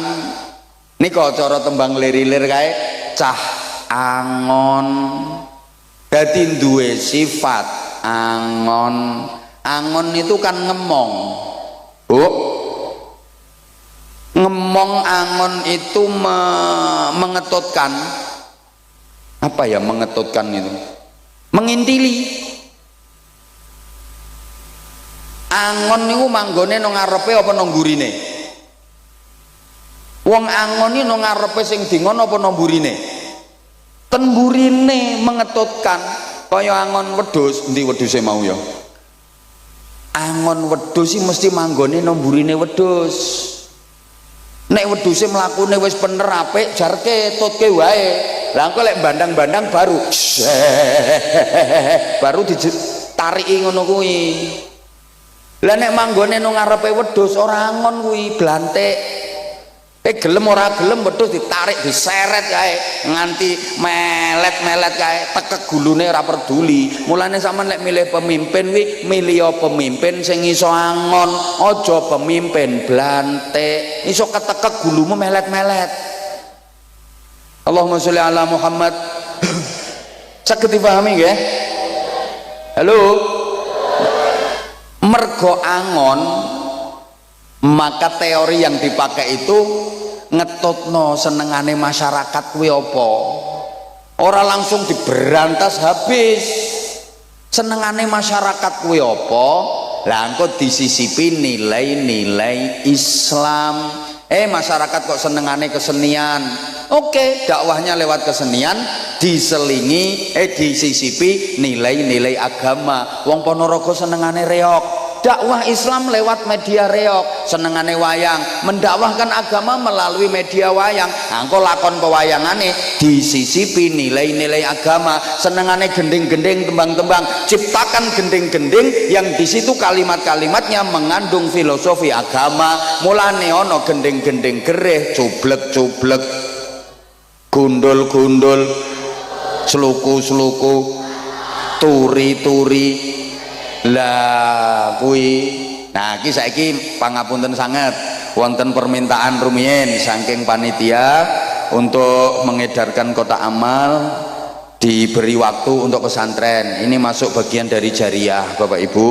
Speaker 2: niku cara tembang lirir kae cah angon dadi duwe sifat angon. Angon itu kan ngemong. Bu, ngemong angon itu mengetutkan. Apa ya mengetutkan itu? Mengintili. Angon niku manggone nang ngarepe apa nang gurine? Wong angon iki nang ngarepe sing dingon apa nang burine? Ten burine mengetutkan. Kaya angon wedhus, endi wedhuse mau ya? Angon wedhus iki mesti manggone nang burine wedhus. Nek wedhuse mlakune wis bener apik, jarke tutke wae. Lah engko lek bandang-bandang baru ditariki ngono kuwi. Lah nek manggone nang ngarepe wedhus ora angon kuwi, blantik. Gelem ora gelem wedhus ditarik, diseret kae nganti melet-melet kae, tekek gulune ora peduli. Mulane sampean lek milih pemimpin kuwi milih pemimpin sing iso angon, aja pemimpin blantik. Iso ketekek gulumu melet-melet. Allahumma sholli ala Muhammad. Saged dipahami nggih? Halo. Mergo angon, maka teori yang dipakai itu ngetutno senengane masyarakat kuwi apa. Ora langsung diberantas habis. Senengane masyarakat kuwi apa? Lah engko disisipi nilai-nilai Islam. Masyarakat kok senengane kesenian. Oke, dakwahnya lewat kesenian diselingi disisipi nilai-nilai agama. Wong Ponorogo senengane reog. Dakwah Islam lewat media reog, senengane wayang, mendakwahkan agama melalui media wayang. Engko lakon pewayangane disisipi nilai-nilai agama, senengane gending-gending, tembang-tembang, ciptakan gending-gending yang di situ kalimat-kalimatnya mengandung filosofi agama. Mulane ono gending-gending gereh, cublek-cublek, gundul-gundul, sluku-sluku, turi-turi. Lah kuwi nah iki saiki pangapunten sanget wonten permintaan rumiyin saking panitia untuk mengedarkan kotak amal, diberi waktu untuk pesantren. Ini masuk bagian dari jariah Bapak Ibu.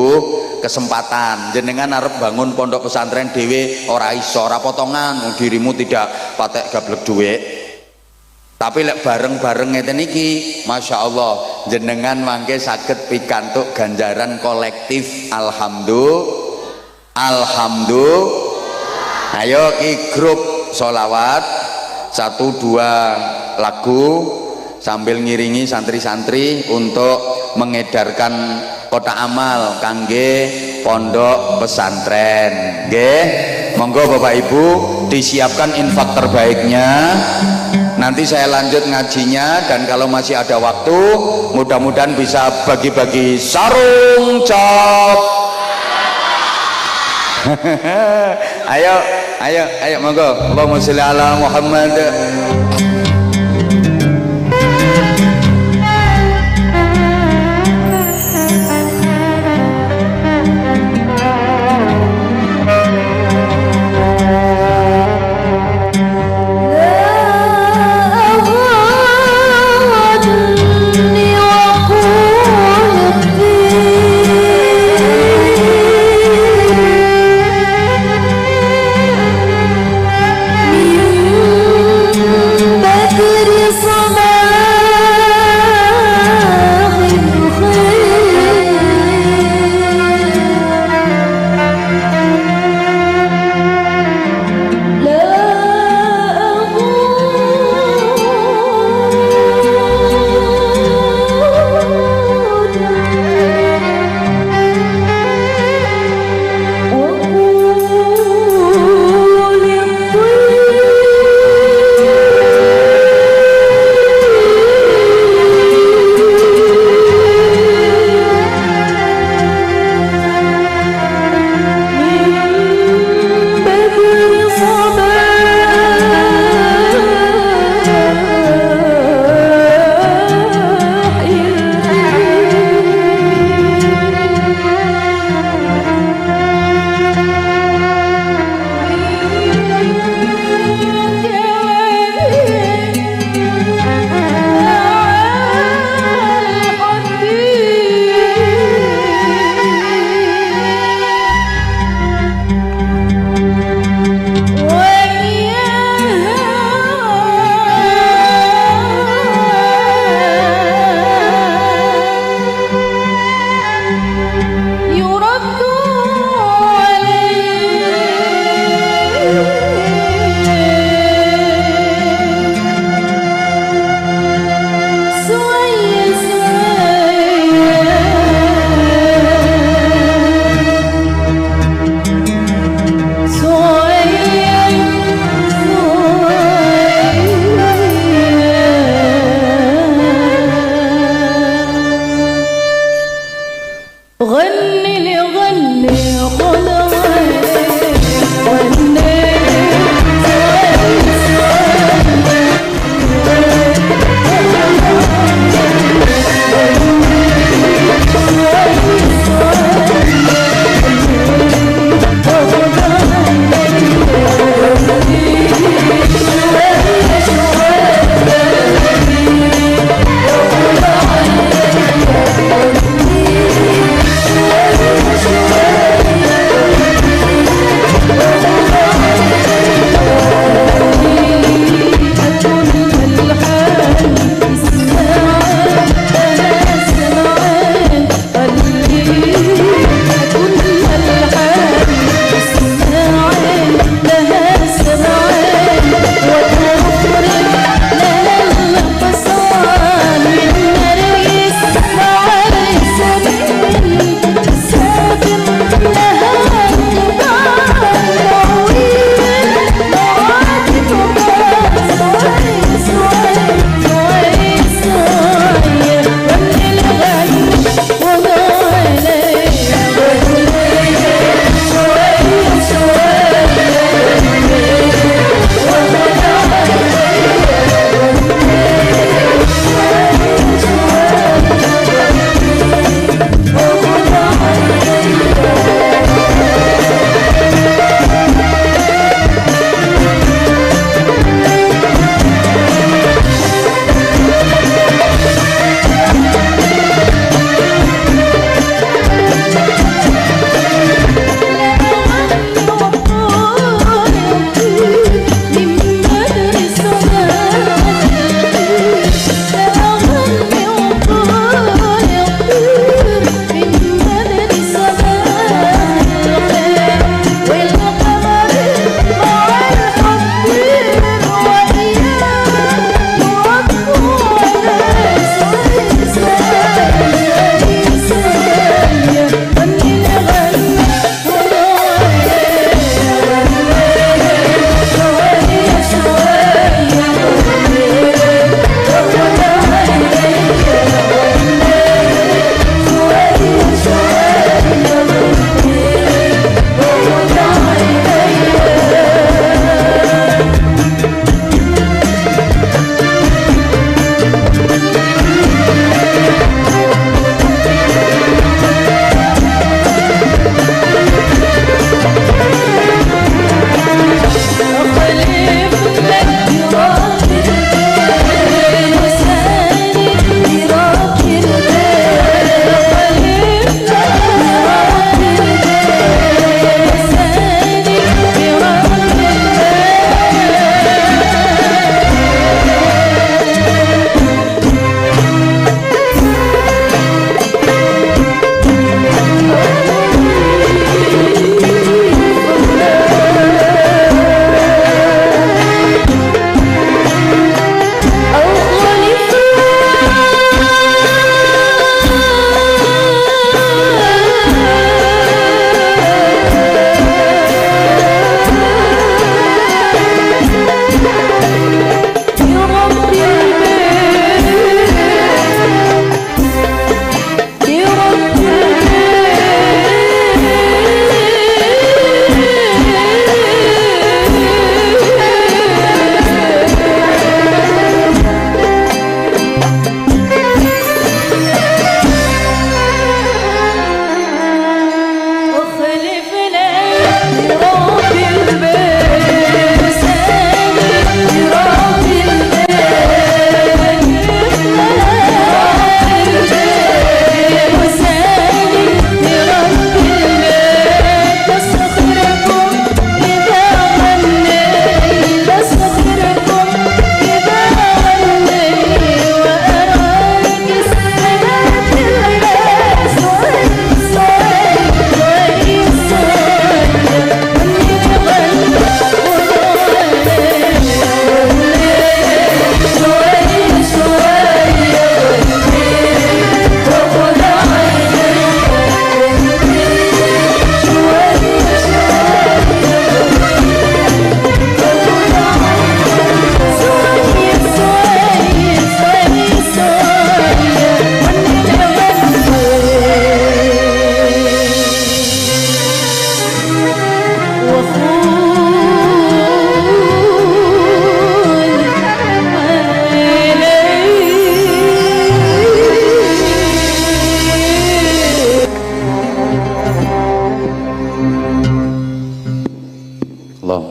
Speaker 2: Kesempatan jenengan arep bangun pondok pesantren dhewe ora iso, ora potongan, dirimu tidak patek gablek dhuwit. Tapi lek bareng-bareng ngeten iki, Masya Allah, jenengan mangke saged pikantuk ganjaran kolektif. Alhamdulillah. Ayo ki grup solawat 1-2 lagu sambil ngiringi santri-santri untuk mengedarkan kotak amal kangge pondok pesantren. Nggih, monggo Bapak Ibu disiapkan infak terbaiknya. Nanti saya lanjut ngajinya, dan kalau masih ada waktu mudah-mudahan bisa bagi-bagi sarung cap. ayo monggo. Allahumma sholli ala Muhammad.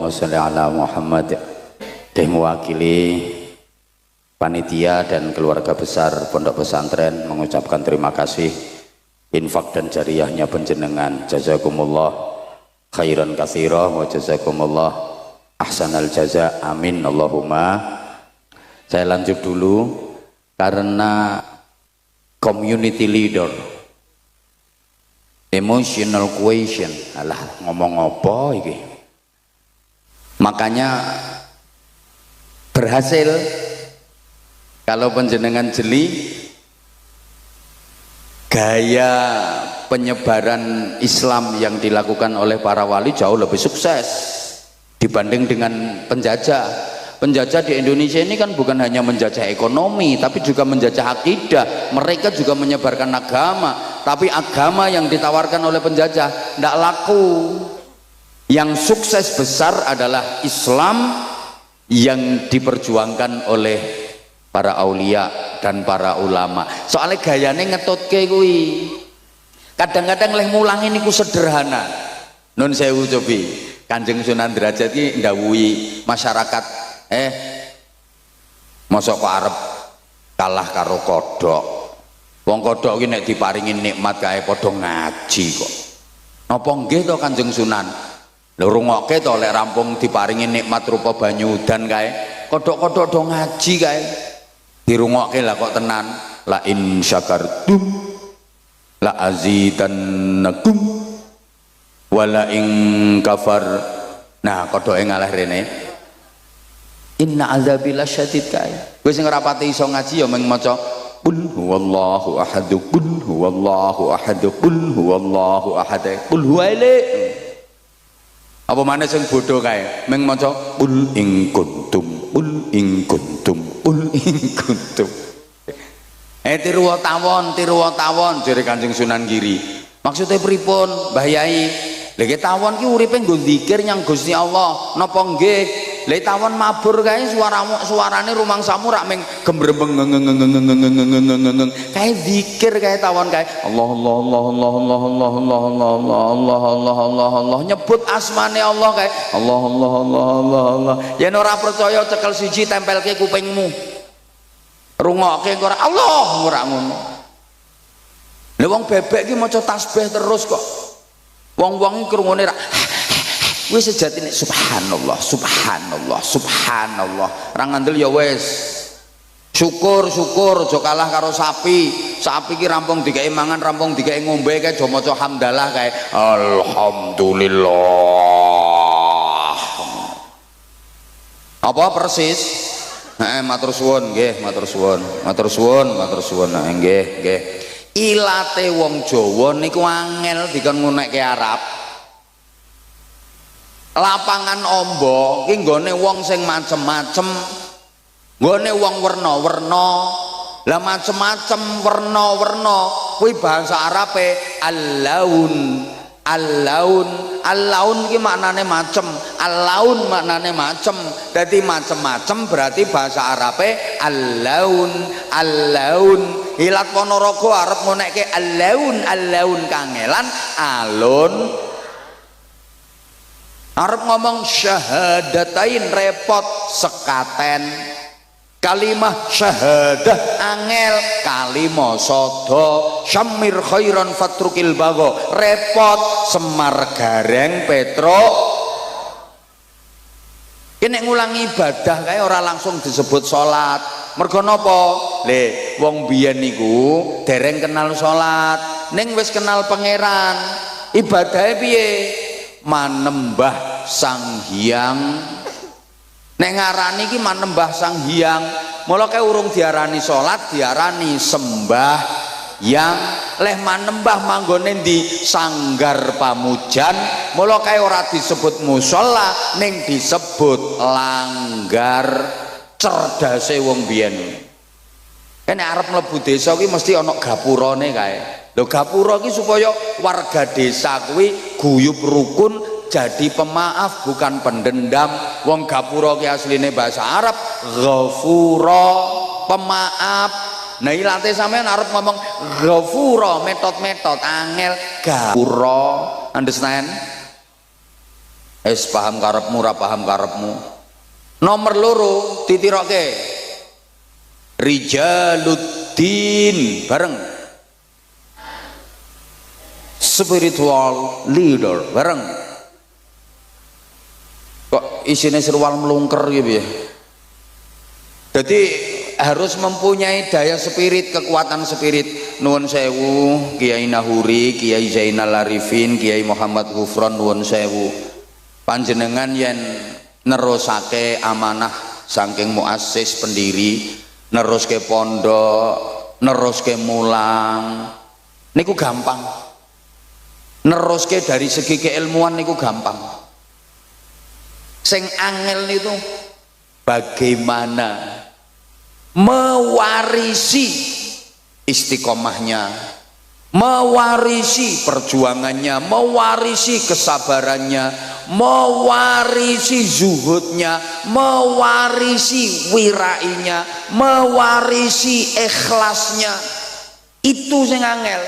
Speaker 2: Allahumma sholli ala Muhammad. Yang mewakili panitia dan keluarga besar Pondok Pesantren mengucapkan terima kasih infak dan jariyahnya penjenengan. Jazakumullah khairan katsira wa jazakumullah ahsanal jaza. Amin Allahumma. Saya lanjut dulu karena community leader, emotional quotient, alah ngomong apa iki. Makanya berhasil kalau penjenengan jeli gaya penyebaran Islam yang dilakukan oleh para wali jauh lebih sukses dibanding dengan penjajah. Penjajah di Indonesia ini kan bukan hanya menjajah ekonomi tapi juga menjajah akidah. Mereka juga menyebarkan agama, tapi agama yang ditawarkan oleh penjajah tidak laku. Yang sukses besar adalah Islam yang diperjuangkan oleh para aulia dan para ulama. Soalnya gayane ngetutke kuwi. Kadang-kadang leh mulangi niku sederhana. Nun sewu cobi. Kanjeng Sunan Derajat iki ndhawuhi masyarakat mosok kok arep kalah karo kodhok. Wong kodhok iki nek diparingi nikmat kae padha ngaji kok. Napa nggih to Kanjeng Sunan? Lha rungokke to lek rampung diparingi nikmat rupa banyu udan kae, kodhok-kodhok do ngaji kae. Dirungokke lah kok tenan. La in syakartum la azidannakum wala in kafar. Nah, kodhoke ngalah rene. Inna azabi lasyadid kae. Kowe sing ora pati iso ngaji ya mung maca qul huwallahu ahad, qul huwallahu ahad, qul huwallahu ahad, qul huwaile. Apa maneh sing bodho kae mung maca qul in kuntum, qul in kuntum, qul in kuntum. Tiru tawon jere Kanjeng Sunan Giri. Maksudnya pripun Mbah Yai? Lha tawon ki uripe nggo zikir nyang Gusti Allah. Napa nggih? Lha tawon mabur kae suarane rumangsamu rak ming gembrembeng kae zikir kae tawon kae Allah Allah Allah Allah Allah Allah Allah Allah Allah Allah Allah Allah nyebut asmane Allah kae Allah Allah Allah Allah Allah. Yen ora percaya cekel siji tempelke kupingmu. Rungokke ora Allah ora ngono. Lha wong bebek ki maca tasbih terus kok. Wong-wong iki krungune rak wis sejatine subhanallah subhanallah subhanallah. Ra ngandel ya wis. Syukur aja kalah karo sapi. Sapi ki rampung dikeki mangan, rampung dikeki ngombe kae aja maca hamdalah kae alhamdulillah. Apa persis? Matur suwun nggih, matur suwun. Matur suwun, matur suwun. Nggih, nggih. Ilate wong Jawa niku angel dikon ngunekke Arab. Lapangan ombo ki nggone wong sing macem-macem, nggone wong werna-werna. Lah macem-macem werna-werna kuwi bahasa Arabe al-laun. Al-laun ki maknane macem, al-laun maknane macem. Dadi macem-macem berarti bahasa Arabe al-laun. Hilat Ponorogo arep ngonekke al-laun kangelan alun. Arep ngomong syahadatain repot sekaten. Kalimah syahadah angel, kalimah sodo syamir khairan fatrukil bago repot semar gareng petro. Ini ngulangi ibadah kayak orang langsung disebut sholat. Mergo napa? Le wong biyen niku dereng kenal sholat, ning wis kenal pangeran. Ibadahe piye? Manembah Sang Hyang. Nek ngarani ki manembah Sang Hyang, mula kae urung diarani salat, diarani sembah yang leh manembah manggone di sanggar pamujan, mula kae ora disebut musala ning disebut langgar. Cerdase wong biyen. Nek arep mlebu desa ki mesti ana gapurane kae. Lho gapura ki supaya warga desa kuwi guyub rukun jadi pemaaf bukan pendendam. Wong gapura ki asline bahasa Arab ghafura, pemaaf. Nah ilate sampean arep ngomong ghafura metode angel gapura, understand? Es paham karepmu ora paham karepmu. Nomor loro ditiroke Rijaluddin bareng, spiritual leader bareng. Kok isine serwal melungker gitu ya. Jadi harus mempunyai daya spirit, kekuatan spirit. Nuwun sewu Kiai Nahuri, Kiai Zainal Arifin, Kiai Muhammad Ghufron, nuwun sewu panjenengan yen nerusake amanah saking muassis pendiri, neruske pondok, neruske mulang niku gampang. Neruske dari segi keilmuan niku gampang. Sing angel niku bagaimana mewarisi istiqomahnya, mewarisi perjuangannya, mewarisi kesabarannya, mewarisi zuhudnya, mewarisi wirainya, mewarisi ikhlasnya. Itu sing angel.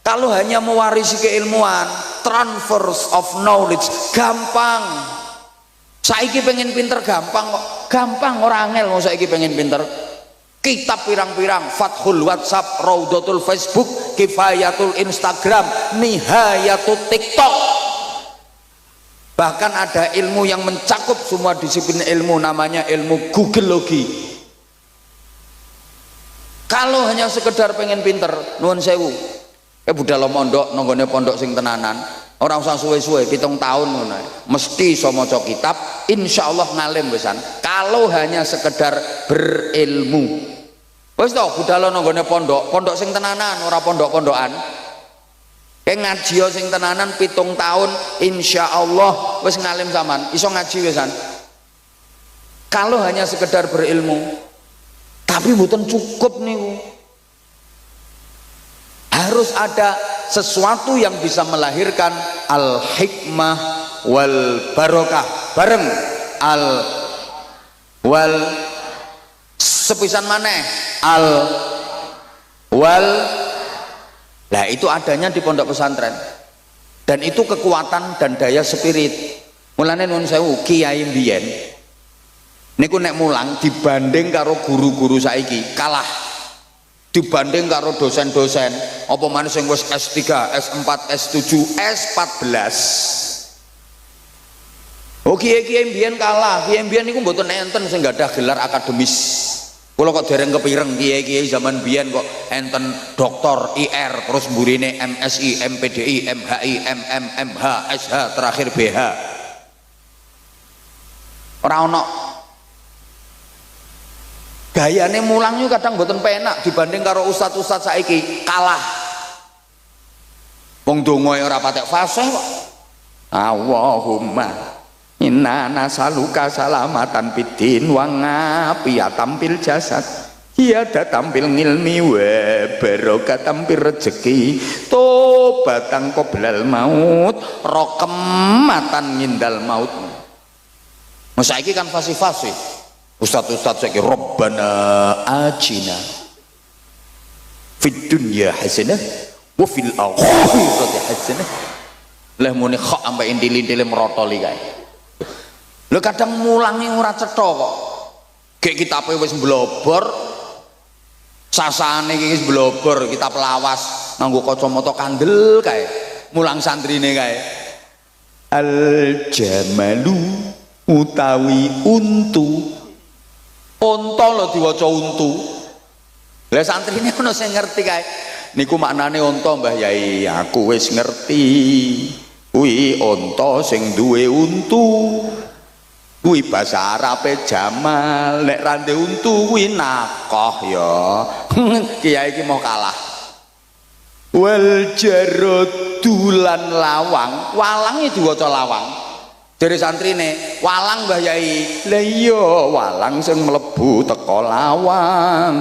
Speaker 2: Kalau hanya mewarisi keilmuan, transfers of knowledge gampang. Saiki pengen pinter gampang kok. Gampang, orang angel mau saiki pengen pinter. Kitab pirang-pirang, Fathul WhatsApp, Raudatul Facebook, Kifayatul Instagram, Nihayatul TikTok. Bahkan ada ilmu yang mencakup semua disiplin ilmu, namanya ilmu Googleologi. Kalau hanya sekedar pengen pinter, nuwun sewu, budal mondok nonggone pondok sing tenanan, orang usah suwe-suwe 7 tahun ngono mesti iso maca kitab, insyaallah ngalim wisan. Kalau hanya sekedar berilmu wis to budal nonggone pondok sing tenanan, ora pondok-pondokan. Kayak ngaji sing tenanan 7 tahun insyaallah wis ngalim sampean, iso ngaji wisan. Kalau hanya sekedar berilmu, tapi mboten cukup niku. Harus ada sesuatu yang bisa melahirkan al-hikmah wal barokah bareng wal sepisan maneh wal. Nah itu adanya di pondok pesantren, dan itu kekuatan dan daya spirit. Mulane nuwun sewu kiai mbiyen niku nek mulang dibanding karo guru-guru saiki kalah, dibanding karo dosen-dosen apa maneh sing wis S3, S4, S7, S14. Oh kiai-kiai mbiyen kalah. Kiai mbiyen niku mboten enten sing gadah gelar akademis. Kula kok dereng kepireng kiai-kiai zaman biyen kok enten doktor IR, terus mburine MSI, MPDI, MHI, MM, MH, SH, terakhir BH. Ora ono. Gayane mulang yo kadang mboten penak dibanding karo ustaz-ustaz saiki, kalah. Wong donga ora patek fasih kok. Allahumma inna nasaluka salamatan fiddin wa ngafiyatan fil jasad, hiada tampil ngilmi wa barokah tampil rezeki, tobatan qoblal maut, rokematan ngindal maut. Masa iki kan fasih-fasih. Ustaz-ustaz saiki Rabbana atina fid dunya hasanah wa fil akhirati hasanah. Lah muni kok sampai intil-intile merotoli kae. Lho kadang mulangi ora cetha kok. Gek kitabe wis mblobor. Sasane iki wis mblobor, kitab lawas nganggo kacamata kandel kae. Mulang santrine kae. Al jamalu utawi untu. Unta lho diwaca untu. Lah santrine ono sing ngerti kae. Niku maknane unta Mbah Yai, aku wis ngerti. Kuwi unta sing duwe untu. Kuwi basa Arabe jamal, nek rande untu kuwi nakoh ya. Kiai iki mau kalah. Wal jaradu lan lawang, walang iki diwaca lawang. Dari santrine, walang Mbah Yai. Lah iya, walang sing mlebu teko lawang.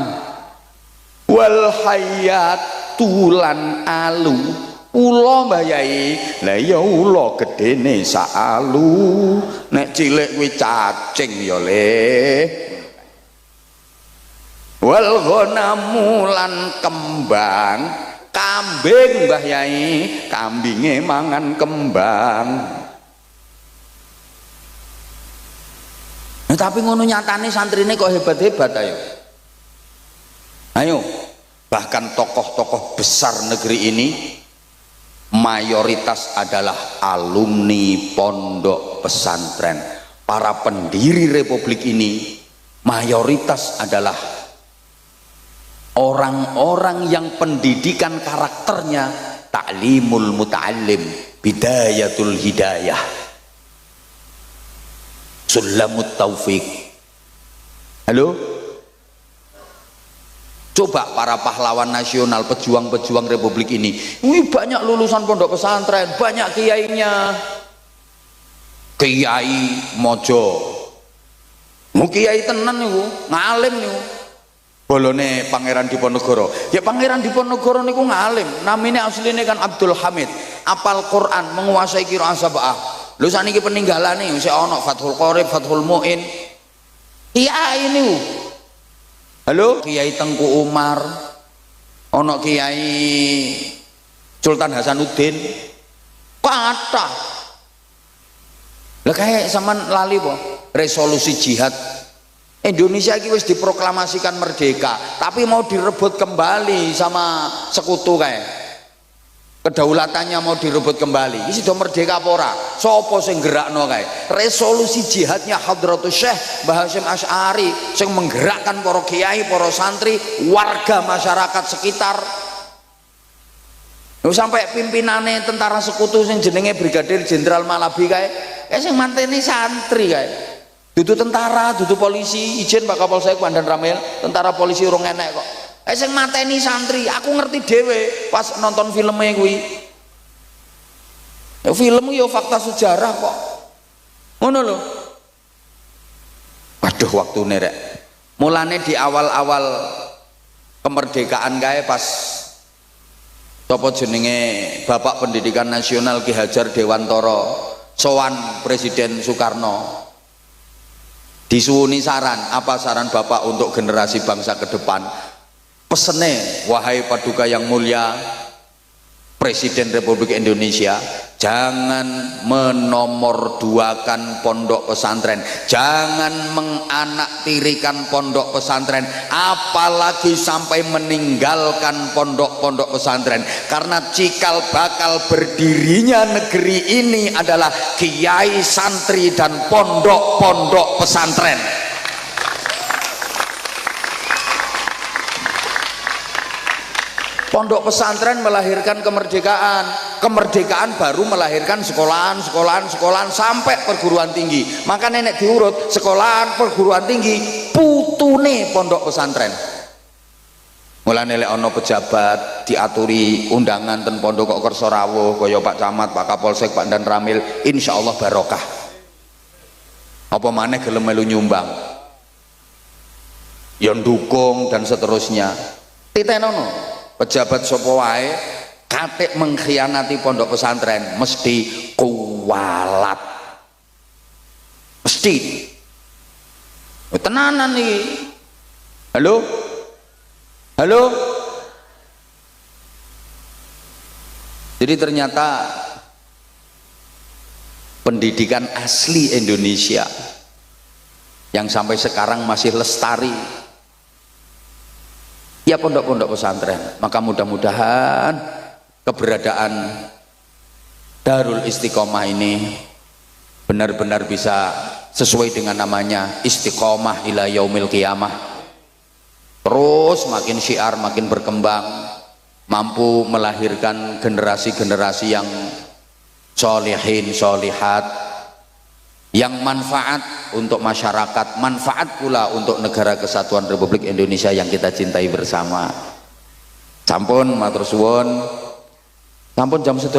Speaker 2: Wal hayatu lan alu. Ula Mbah Yai, lah ya ula gedene sak alu, nek cilik kuwi cacing ya le. Wal ghanamu lan kembang, kambing Mbah Yai, kambinge mangan kembang. Nah, tapi ngono nyatane santrine kok hebat-hebat ayo. Ayo, bahkan tokoh-tokoh besar negeri ini mayoritas adalah alumni pondok pesantren. Para pendiri republik ini mayoritas adalah orang-orang yang pendidikan karakternya ta'limul muta'allim, bidayatul hidayah, sulamut taufik. Halo? Coba para pahlawan nasional, pejuang-pejuang republik ini, wih, banyak lulusan pondok pesantren, banyak kiainya. Kiai Mojo, mau kiai tenan niku, ngalim niku. Bolone Pangeran Diponegoro. Ya Pangeran Diponegoro niku ngalim, namanya aslinya kan Abdul Hamid, apal Quran, menguasai qiraah sab'ah. Lho saniki peninggalane isih ana Fathul Qorib, Fathul Muin. Kiai niku. Halo, Kiai Tengku Umar, ono Kiai Sultan Hasanuddin, kata lah kayak sampean lali po resolusi jihad Indonesia ini wis diproklamasikan merdeka, tapi mau direbut kembali sama sekutu kayak kedaulatannya mau direbut kembali. Ini sudah merdeka apa ora? Sopo sing gerakno kae? Resolusi jihadnya Hadratus Syekh Mbah Hasyim Asy'ari sing menggerakkan para kiai, para santri, warga masyarakat sekitar. Lho sampai pimpinane tentara sekutu sing jenenge Brigadir Jenderal Malabi kae, sing manteni santri kae. Dudu tentara, dudu polisi, izin Pak Kapolsek Pandan Ramil, tentara polisi urung enek kok. Sing mateni santri, aku ngerti dhewe pas nonton filmnya kuwi. Ya film yo fakta sejarah kok. Ngono lho. Waduh waktune rek. Mulane di awal-awal kemerdekaan kae pas sapa jenenge Bapak Pendidikan Nasional Ki Hajar Dewantara sowan Presiden Soekarno. Disuwuni saran, apa saran Bapak untuk generasi bangsa ke depan? Pesene, wahai Paduka yang mulia Presiden Republik Indonesia, jangan menomorduakan pondok pesantren, jangan menganaktirikan pondok pesantren, apalagi sampai meninggalkan pondok-pondok pesantren, karena cikal bakal berdirinya negeri ini adalah kiai, santri, dan pondok-pondok pesantren. Pondok pesantren melahirkan kemerdekaan, kemerdekaan baru melahirkan sekolahan sampai perguruan tinggi. Maka nenek diurut sekolahan, perguruan tinggi, putune pondok pesantren. Mulane lek ana pejabat diaturi undangan ten pondok kok kersa rawuh kaya Pak Camat, Pak Kapolsek, Pak Dan Ramil, insyaallah barokah. Apa maneh gelem melu nyumbang, ya ndukung dan seterusnya. Titenono pejabat sapa wae katik mengkhianati pondok pesantren mesti kuwalat, mesti tenanan nih. Halo jadi ternyata pendidikan asli Indonesia yang sampai sekarang masih lestari ya pondok-pondok pesantren. Maka mudah-mudahan keberadaan Darul Istiqomah ini benar-benar bisa sesuai dengan namanya, istiqomah ila yaumil qiyamah, terus makin syiar, makin berkembang, mampu melahirkan generasi-generasi yang sholihin, sholihat, yang manfaat untuk masyarakat, manfaat pula untuk negara kesatuan Republik Indonesia yang kita cintai bersama. Sampun matur suwun, sampun jam 12.